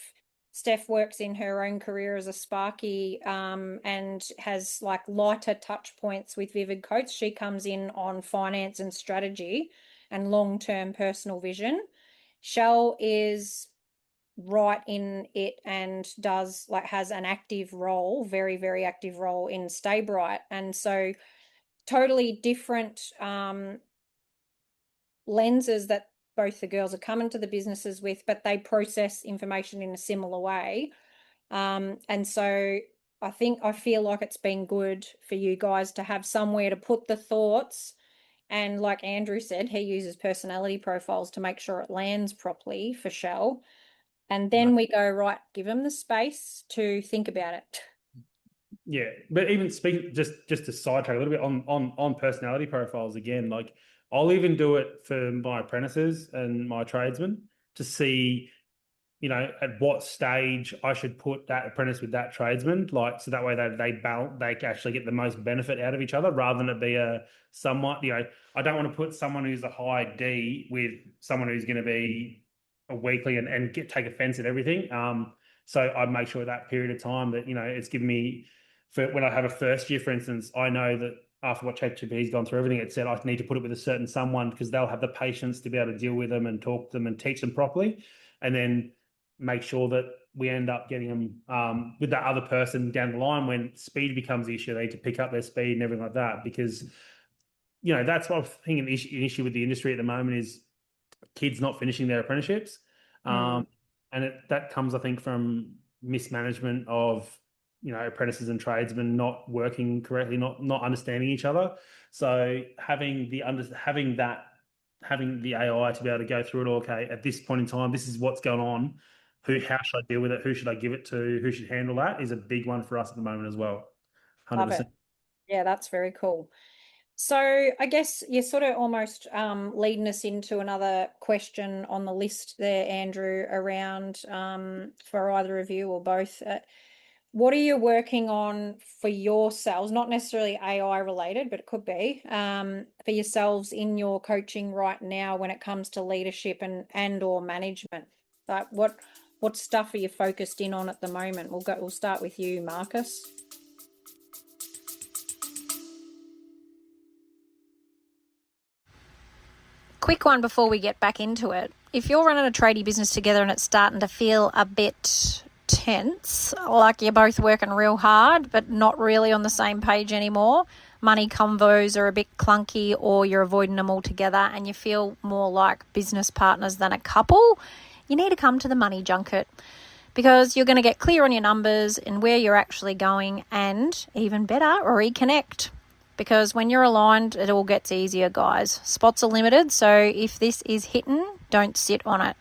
works in her own career as a Sparky, and has like lighter touch points with Vivid Coats. She comes in on finance and strategy and long-term personal vision. Shell is right in it and has an active role, very, very active role in Stay Bright. And so totally different lenses that both the girls are coming to the businesses with, but they process information in a similar way. And so I feel like it's been good for you guys to have somewhere to put the thoughts And like Andrew said, he uses personality profiles to make sure it lands properly for Shell. And then we go, right, give them the space to think about it. Yeah, but even speaking just to sidetrack a little bit on personality profiles again, like I'll even do it for my apprentices and my tradesmen to see, at what stage I should put that apprentice with that tradesman, like so that way they balance, they can actually get the most benefit out of each other rather than it be a somewhat, I don't want to put someone who's a high D with someone who's going to be a weakly and take offense at everything. So I make sure that period of time that, it's given me for when I have a first year, for instance, I know that after what ChatGPT's gone through everything, it said I need to put it with a certain someone because they'll have the patience to be able to deal with them and talk to them and teach them properly. And then make sure that we end up getting them with that other person down the line when speed becomes the issue. They need to pick up their speed and everything like that because, that's what I think an issue with the industry at the moment is kids not finishing their apprenticeships. And that comes, I think, from mismanagement of, apprentices and tradesmen not working correctly, not understanding each other. So having the AI to be able to go through it all, okay, at this point in time, this is what's going on. How should I deal with it? Who should I give it to? Who should handle that? Is a big one for us at the moment as well. Love 100%. it. Yeah, that's very cool. So I guess you're sort of almost leading us into another question on the list there, Andrew, around for either of you or both. What are you working on for yourselves? Not necessarily AI related, but it could be for yourselves in your coaching right now when it comes to leadership and or management. Like what stuff are you focused in on at the moment? We'll start with you, Marcus. Quick one before we get back into it. If you're running a tradie business together and it's starting to feel a bit tense, like you're both working real hard but not really on the same page anymore, money convos are a bit clunky or you're avoiding them altogether and you feel more like business partners than a couple, you need to come to the money junket because you're going to get clear on your numbers and where you're actually going and, even better, reconnect. Because when you're aligned, it all gets easier, guys. Spots are limited, so if this is hitting, don't sit on it.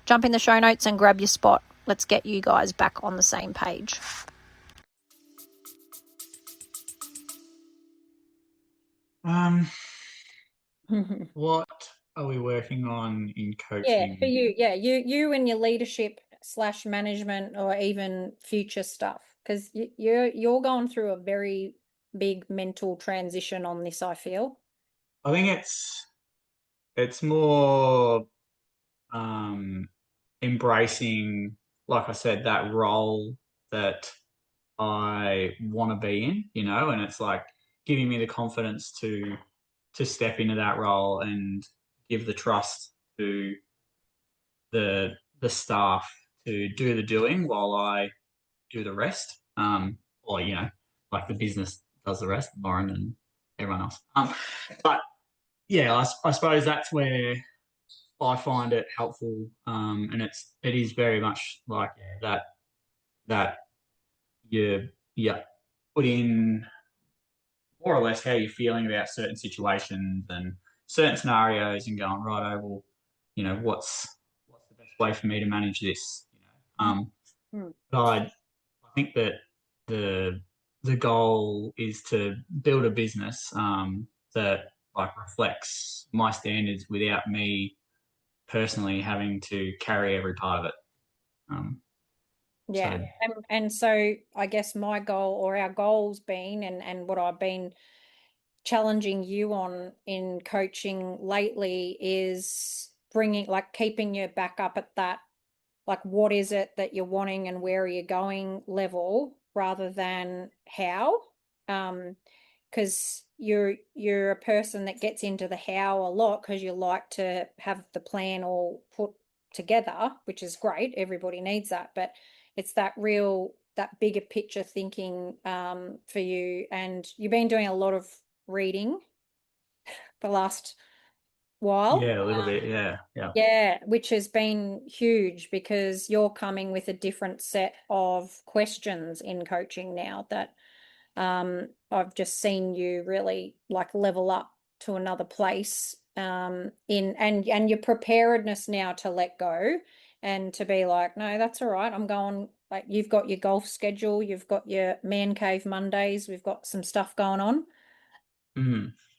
Jump in the show notes and grab your spot. Let's get you guys back on the same page. What are we working on in Yeah, coaching? for you. Yeah, you and your leadership / management or even future stuff. Because you're going through a very big mental transition on this, I feel. I think it's more embracing, like I said, that role that I want to be in, and it's like giving me the confidence to step into that role and give the trust to the staff to do the doing while I do the rest. Or like the business does the rest, Lauren and everyone else. But yeah, I suppose that's where I find it helpful, and it is very much like that you put in more or less how you're feeling about certain situations and certain scenarios, and going right. Oh well, what's the best way for me to manage this? But I think that the the goal is to build a business that like reflects my standards without me personally having to carry every part of it. Um, Yeah. so And so I guess my goal or our goal's been and what I've been challenging you on in coaching lately is keeping you back up at that, like what is it that you're wanting and where are you going level rather than how. Because you're a person that gets into the how a lot because you like to have the plan all put together, which is great. Everybody needs that, but it's that bigger picture thinking for you. And you've been doing a lot of reading the last while. yeah, a little bit. Yeah, yeah. Yeah, which has been huge because you're coming with a different set of questions in coaching now that I've just seen you really like level up to another place, and your preparedness now to let go and to be like, no, that's all right. I'm going, like, you've got your golf schedule, you've got your man cave Mondays, we've got some stuff going on.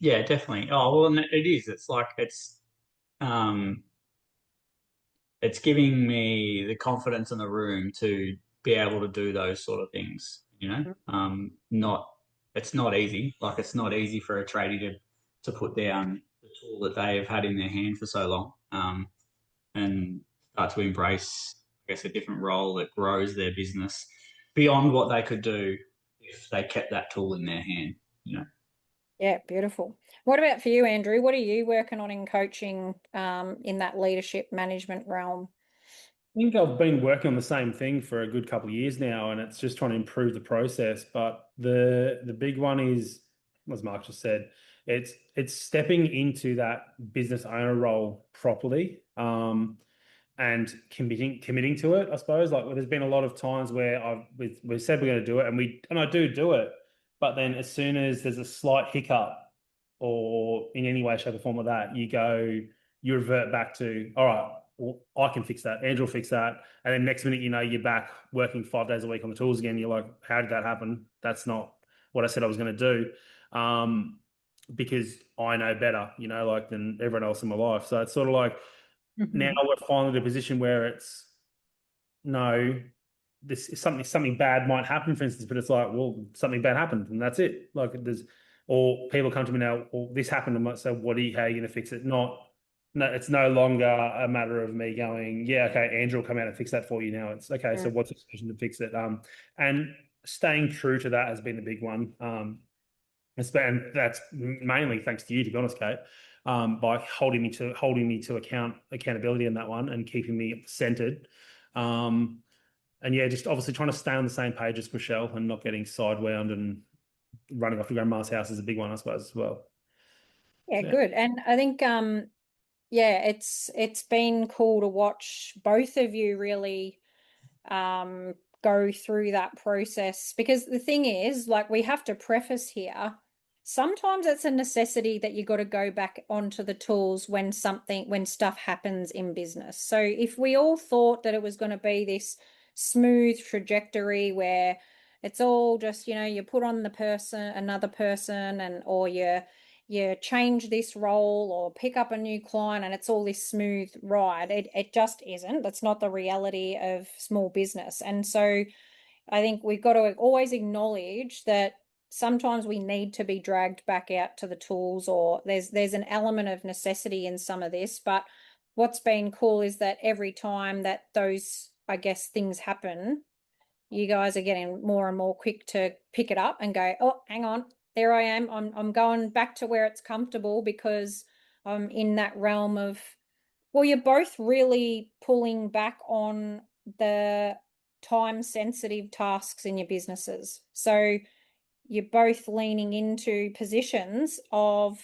Yeah, definitely. Oh, well, and it is. It's like um, it's giving me the confidence in the room to be able to do those sort of things, you know. Not It's not easy. Like, it's not easy for a tradie to put down the tool that they have had in their hand for so long, and start to embrace, I guess, a different role that grows their business beyond what they could do if they kept that tool in their hand, you know. Yeah, beautiful. What about for you, Andrew? What are you working on in coaching, in that leadership management realm? I think I've been working on the same thing for a good couple of years now, and it's just trying to improve the process. But the big one is, as Mark just said, it's stepping into that business owner role properly, and committing to it. I suppose, like, there's been a lot of times where we've said we're going to do it, and I do it, but then as soon as there's a slight hiccup or in any way, shape, or form of that, you revert back to, all right, well, I can fix that. Andrew will fix that. And then next minute, you're back working 5 days a week on the tools again. You're like, how did that happen? That's not what I said I was going to do. Because I know better, like, than everyone else in my life. So it's sort of like, now we're finally in a position where it's, no, this is something bad might happen, for instance, but it's like, well, something bad happened and that's it. Like, or people come to me now, well, this happened. I might say, how are you going to fix it? No, it's no longer a matter of me going, yeah, okay, Andrew will come out and fix that for you now. It's okay. So what's the solution to fix it? And staying true to that has been the big one. And that's mainly thanks to you, to be honest, Kate, by holding me to accountability in that one and keeping me centered. And yeah, just obviously trying to stay on the same page as Michelle and not getting sidewound and running off to grandma's house is a big one, I suppose, as well. Yeah, good. And I think, yeah, it's been cool to watch both of you really go through that process, because the thing is, like, we have to preface here, sometimes it's a necessity that you got to go back onto the tools when stuff happens in business. So if we all thought that it was going to be this smooth trajectory where it's all just, you put on another person, or you change this role or pick up a new client and it's all this smooth ride. It just isn't. That's not the reality of small business. And so I think we've got to always acknowledge that sometimes we need to be dragged back out to the tools, or there's an element of necessity in some of this. But what's been cool is that every time that those, I guess, things happen, you guys are getting more and more quick to pick it up and go, oh, hang on, there I am. I'm going back to where it's comfortable, because I'm in that realm of, well, you're both really pulling back on the time sensitive tasks in your businesses. So you're both leaning into positions of,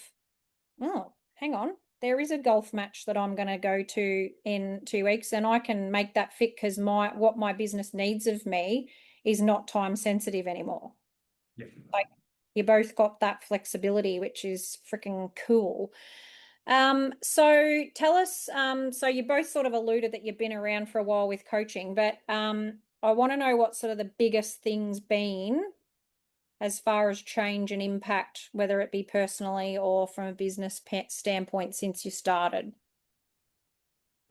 oh, hang on, there is a golf match that I'm going to go to in 2 weeks, and I can make that fit because what my business needs of me is not time sensitive anymore. Yeah. Like, you both got that flexibility, which is freaking cool. So tell us, so you both sort of alluded that you've been around for a while with coaching, but I want to know what sort of the biggest things been as far as change and impact, whether it be personally or from a business standpoint, since you started.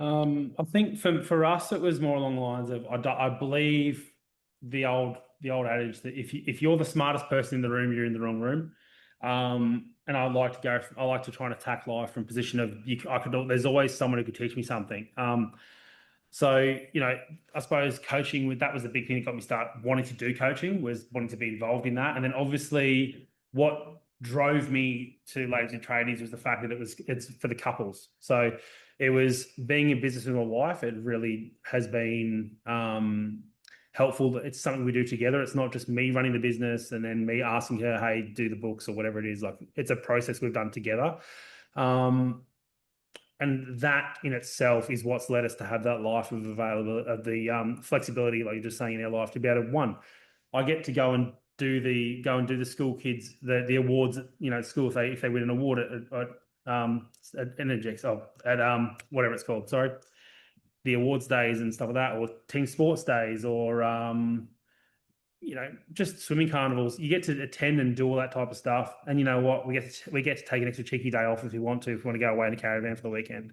I think for us, it was more along the lines of, I believe the old adage that if you're the smartest person in the room, you're in the wrong room. And I like to try and attack life from a position of, there's always someone who could teach me something. So, I suppose coaching, that was the big thing that got me wanting to do coaching, was wanting to be involved in that. And then obviously what drove me to Ladies and Tradies was the fact that it's for the couples. So it was being in business with my wife. It really has been helpful that it's something we do together. It's not just me running the business and then me asking her, hey, do the books or whatever it is. Like, it's a process we've done together. And that in itself is what's led us to have that life of availability, of the flexibility, like you're just saying, in our life, to be able to, one, I get to go and go and do the school kids the awards at, at school if they win an award at Energex at whatever it's called, sorry, the awards days and stuff like that, or team sports days, or just swimming carnivals. You get to attend and do all that type of stuff, and you know what, we get to take an extra cheeky day off if we want to go away in a caravan for the weekend.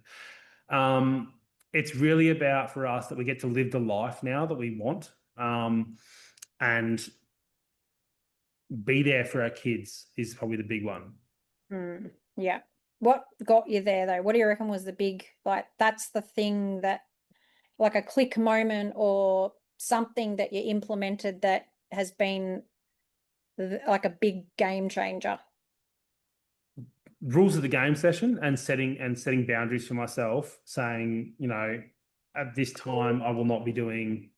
It's really about, for us, that we get to live the life now that we want, and be there for our kids is probably the big one. Yeah. What got you there though? What do you reckon was the big, that's the thing that, like a click moment or something that you implemented that has been like a big game changer? Rules of the game session, and setting boundaries for myself, saying, at this time I will not be doing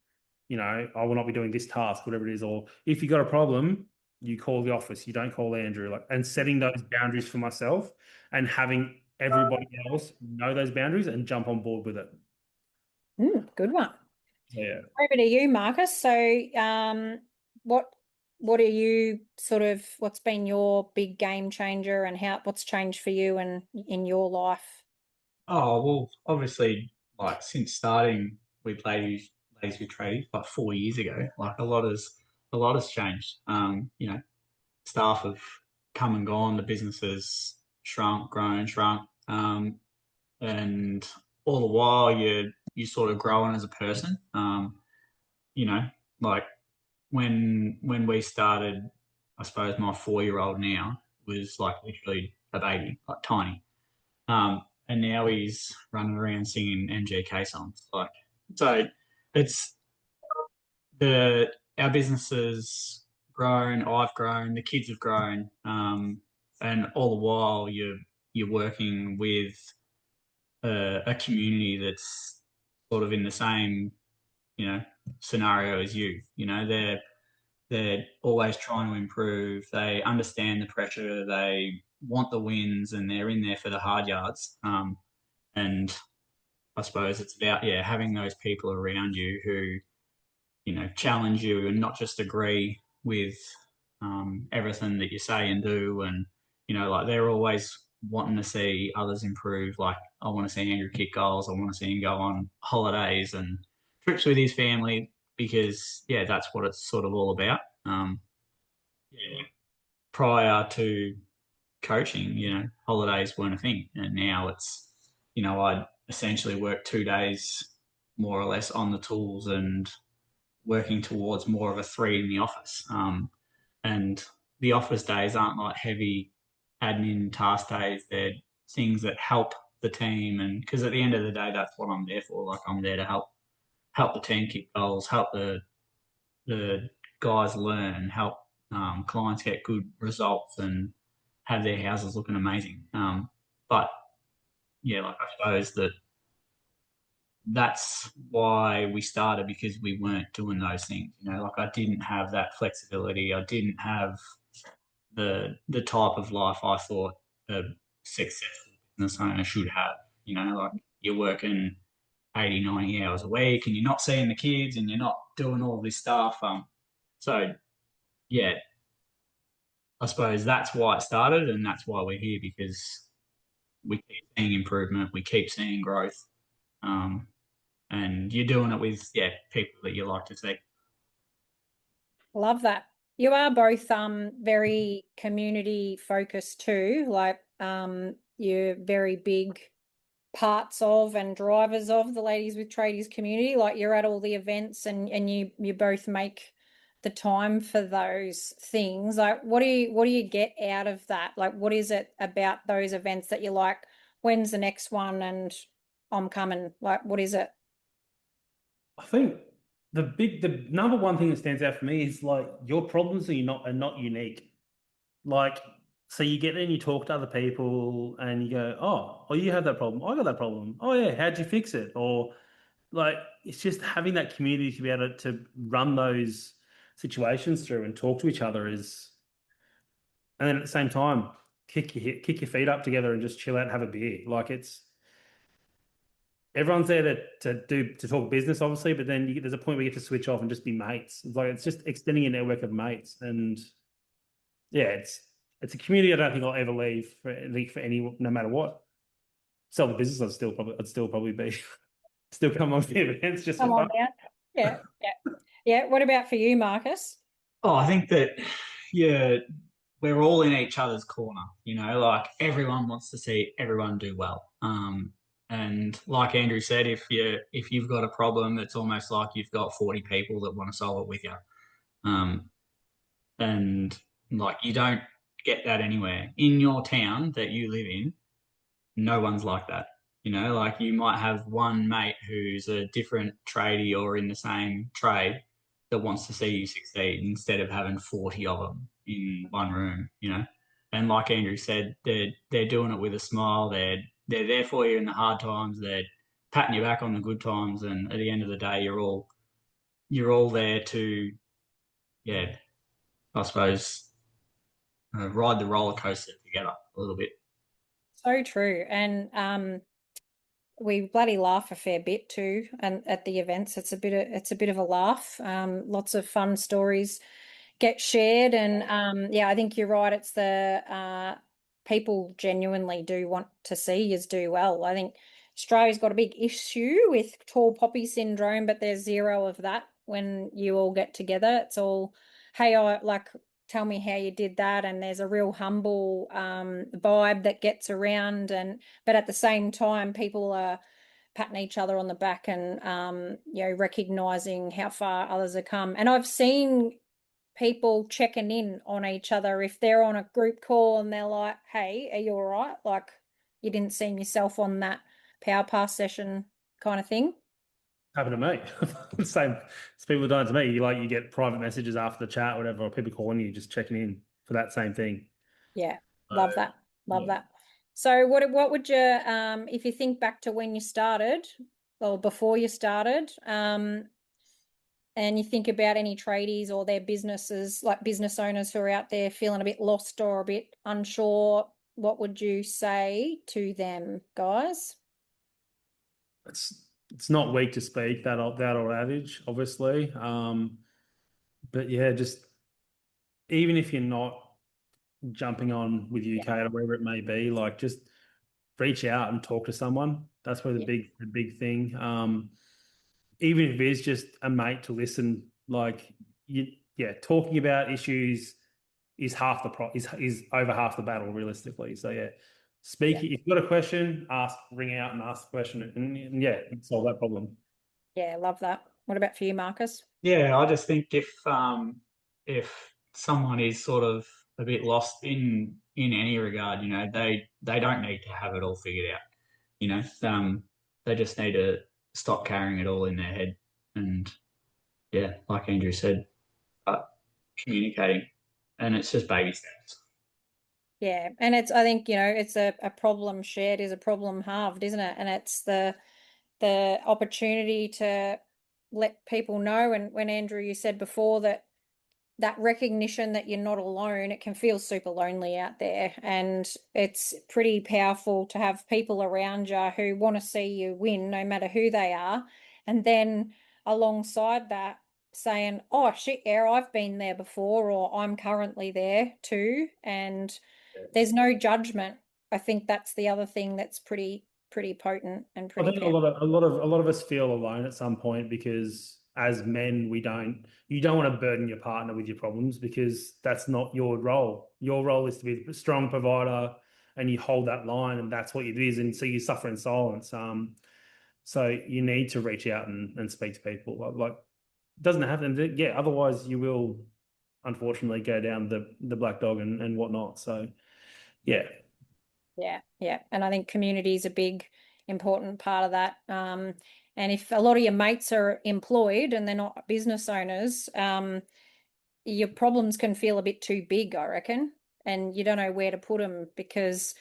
this task, whatever it is, or if you got a problem, you call the office, you don't call Andrew, and setting those boundaries for myself and having everybody else know those boundaries and jump on board with it. Good one. Yeah. Over to you, Marcus. So, what are you what's been your big game changer, and what's changed for you and in your life? Oh, well, obviously, since starting with Ladies with Tradies 4 years ago, a lot has changed. Staff have come and gone, the business has grown, shrunk. And all the while you're sort of growing as a person. When we started, I suppose my 4-year-old now was literally a baby, tiny. And now he's running around singing MGK songs. So it's our business has grown, I've grown, the kids have grown, and all the while you're working with a community that's sort of in the same scenario as you. They're always trying to improve. They understand the pressure. They want the wins, and they're in there for the hard yards. And I suppose it's about having those people around you who challenge you and not just agree with everything that you say and do. And they're always wanting to see others improve. I want to see Andrew kick goals. I want to see him go on holidays and trips with his family, because that's what it's sort of all about. Prior to coaching, holidays weren't a thing, and now it's I essentially work 2 days more or less on the tools and working towards more of a 3 in the office. And the office days aren't heavy admin task days. They're things that help the team, and because at the end of the day, that's what I'm there for. I'm there to help the team kick goals, help the guys learn, help clients get good results and have their houses looking amazing. But I suppose that's why we started, because we weren't doing those things. I didn't have that flexibility. I didn't have the type of life I thought a successful business owner should have. You're working 80, 90 hours a week, and you're not seeing the kids, and you're not doing all this stuff. So yeah, I suppose that's why it started, and that's why we're here, because we keep seeing improvement, we keep seeing growth, and you're doing it with people that you like to see. Love that. You are both very community focused too. You're very big parts of and drivers of the Ladies with Tradies community. You're at all the events, and you both make the time for those things. What do you get out of that? What is it about those events that you like? When's the next one? And I'm coming. What is it? I think the number one thing that stands out for me is your problems are not unique. So you get there and you talk to other people and you go, oh, you have that problem. I got that problem. Oh yeah, how'd you fix it? Or it's just having that community to be able to run those situations through and talk to each other and then at the same time kick your feet up together and just chill out and have a beer. everyone's there to talk business, obviously, but then there's a point where you get to switch off and just be mates. It's just extending your network of mates, and yeah, it's a community I don't think I'll ever leave for any, no matter what. Sell the business, I'd still probably be still come on the events just for Come on fun. down. Yeah, yeah. What about for you, Marcus? Oh, I think that yeah, we're all in each other's corner. Like everyone wants to see everyone do well. And like Andrew said, if you've got a problem, it's almost like you've got 40 people that want to solve it with you. Um, and like you don't get that anywhere in your town that you live in. No one's like that. Like you might have one mate who's a different tradie or in the same trade that wants to see you succeed instead of having 40 of them in one room. And like Andrew said, they're doing it with a smile. They're there for you in the hard times. They're patting you back on the good times. And at the end of the day, you're all there to, yeah, I suppose, ride the roller coaster together a little bit. So true. And we bloody laugh a fair bit too, and at the events, it's a bit of a laugh. Lots of fun stories get shared, and yeah, I think you're right. It's the people genuinely do want to see us do well. I think Australia's got a big issue with tall poppy syndrome, but there's zero of that when you all get together. It's all, hey, I like. Tell me how you did that, and there's a real humble vibe that gets around, and but at the same time, people are patting each other on the back and recognizing how far others have come. And I've seen people checking in on each other if they're on a group call and they're like, "Hey, are you all right? Like, you didn't seem yourself on that power pass session," kind of thing. Happened to me. Same as people done it to me. You get private messages after the chat, or whatever, or people calling you just checking in for that same thing. Yeah, So, love that. Love yeah. that. So what would you if you think back to when you started or before you started, and you think about any tradies or their businesses, like business owners who are out there feeling a bit lost or a bit unsure, what would you say to them, guys? It's not weak to speak, that old adage, obviously. But yeah, just even if you're not jumping on with Yeah, UK or wherever it may be, like just reach out and talk to someone. That's probably yeah, the big thing. Even if it is just a mate to listen, like yeah, talking about issues is half the is over half the battle realistically. So yeah, speak. yeah, If you've got a question, ring out and ask the question, and yeah, solve that problem. yeah, love that. What about for you, Marcus? Yeah, I just think if someone is sort of a bit lost in any regard, they don't need to have it all figured out. They just need to stop carrying it all in their head, and yeah, like Andrew said, communicating, and it's just baby steps. Yeah, and it's I think it's a problem shared is a problem halved, isn't it? And it's the opportunity to let people know. And when Andrew, you said before that recognition that you're not alone, it can feel super lonely out there. And it's pretty powerful to have people around you who want to see you win, no matter who they are. And then alongside that, saying, oh, shit, yeah, I've been there before, or I'm currently there too. And there's no judgment. I think that's the other thing that's pretty potent and I pretty think powerful. a lot of us feel alone at some point because as men, you don't want to burden your partner with your problems because that's not your role. Your role is to be a strong provider and you hold that line and that's what it is. And so you suffer in silence. So you need to reach out and speak to people. Like it doesn't happen. Yeah, otherwise you will unfortunately go down the black dog and whatnot. So yeah. Yeah, yeah. And I think community is a big, important part of that. And if a lot of your mates are employed and they're not business owners, your problems can feel a bit too big, I reckon. And you don't know where to put them because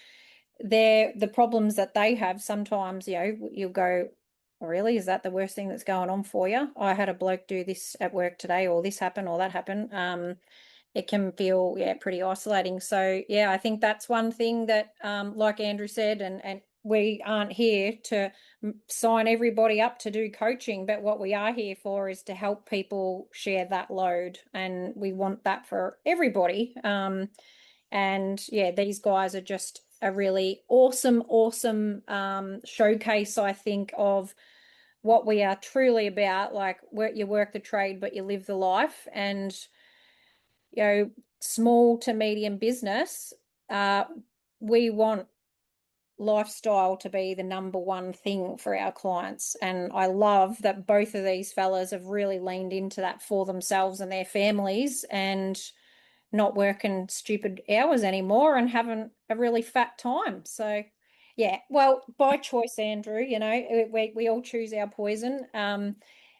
they're the problems that they have. Sometimes, you'll go, "Oh, really? Is that the worst thing that's going on for you? I had a bloke do this at work today, or this happened, or that happened." It can feel pretty isolating. So yeah, I think that's one thing that like Andrew said, and we aren't here to sign everybody up to do coaching, but what we are here for is to help people share that load, and we want that for everybody. And yeah, these guys are just a really awesome showcase, I think, of what we are truly about. Like, you work the trade, but you live the life. And small to medium business, we want lifestyle to be the number one thing for our clients. And I love that both of these fellas have really leaned into that for themselves and their families, and not working stupid hours anymore and having a really fat time. So yeah, well, by choice, Andrew, we all choose our poison. And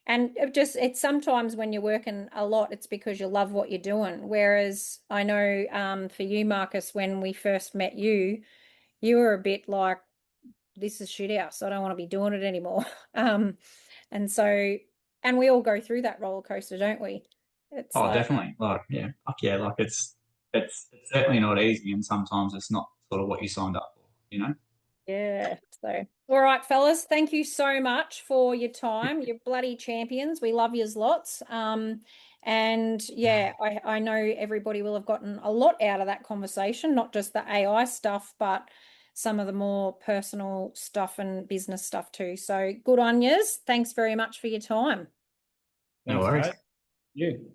it's sometimes when you're working a lot, it's because you love what you're doing. Whereas I know, for you, Marcus, when we first met you, you were a bit like, this is shit house. I don't want to be doing it anymore. And so, and we all go through that roller coaster, don't we? It's Oh, like, definitely. Like, yeah, fuck yeah. Like, it's certainly not easy, and sometimes it's not sort of what you signed up for. You know. yeah. So, all right, fellas, thank you so much for your time. You're bloody champions. We love yous lots. And yeah, I know everybody will have gotten a lot out of that conversation, not just the AI stuff, but some of the more personal stuff and business stuff too. So good on yous. Thanks very much for your time. No Thanks, worries. Kate. You.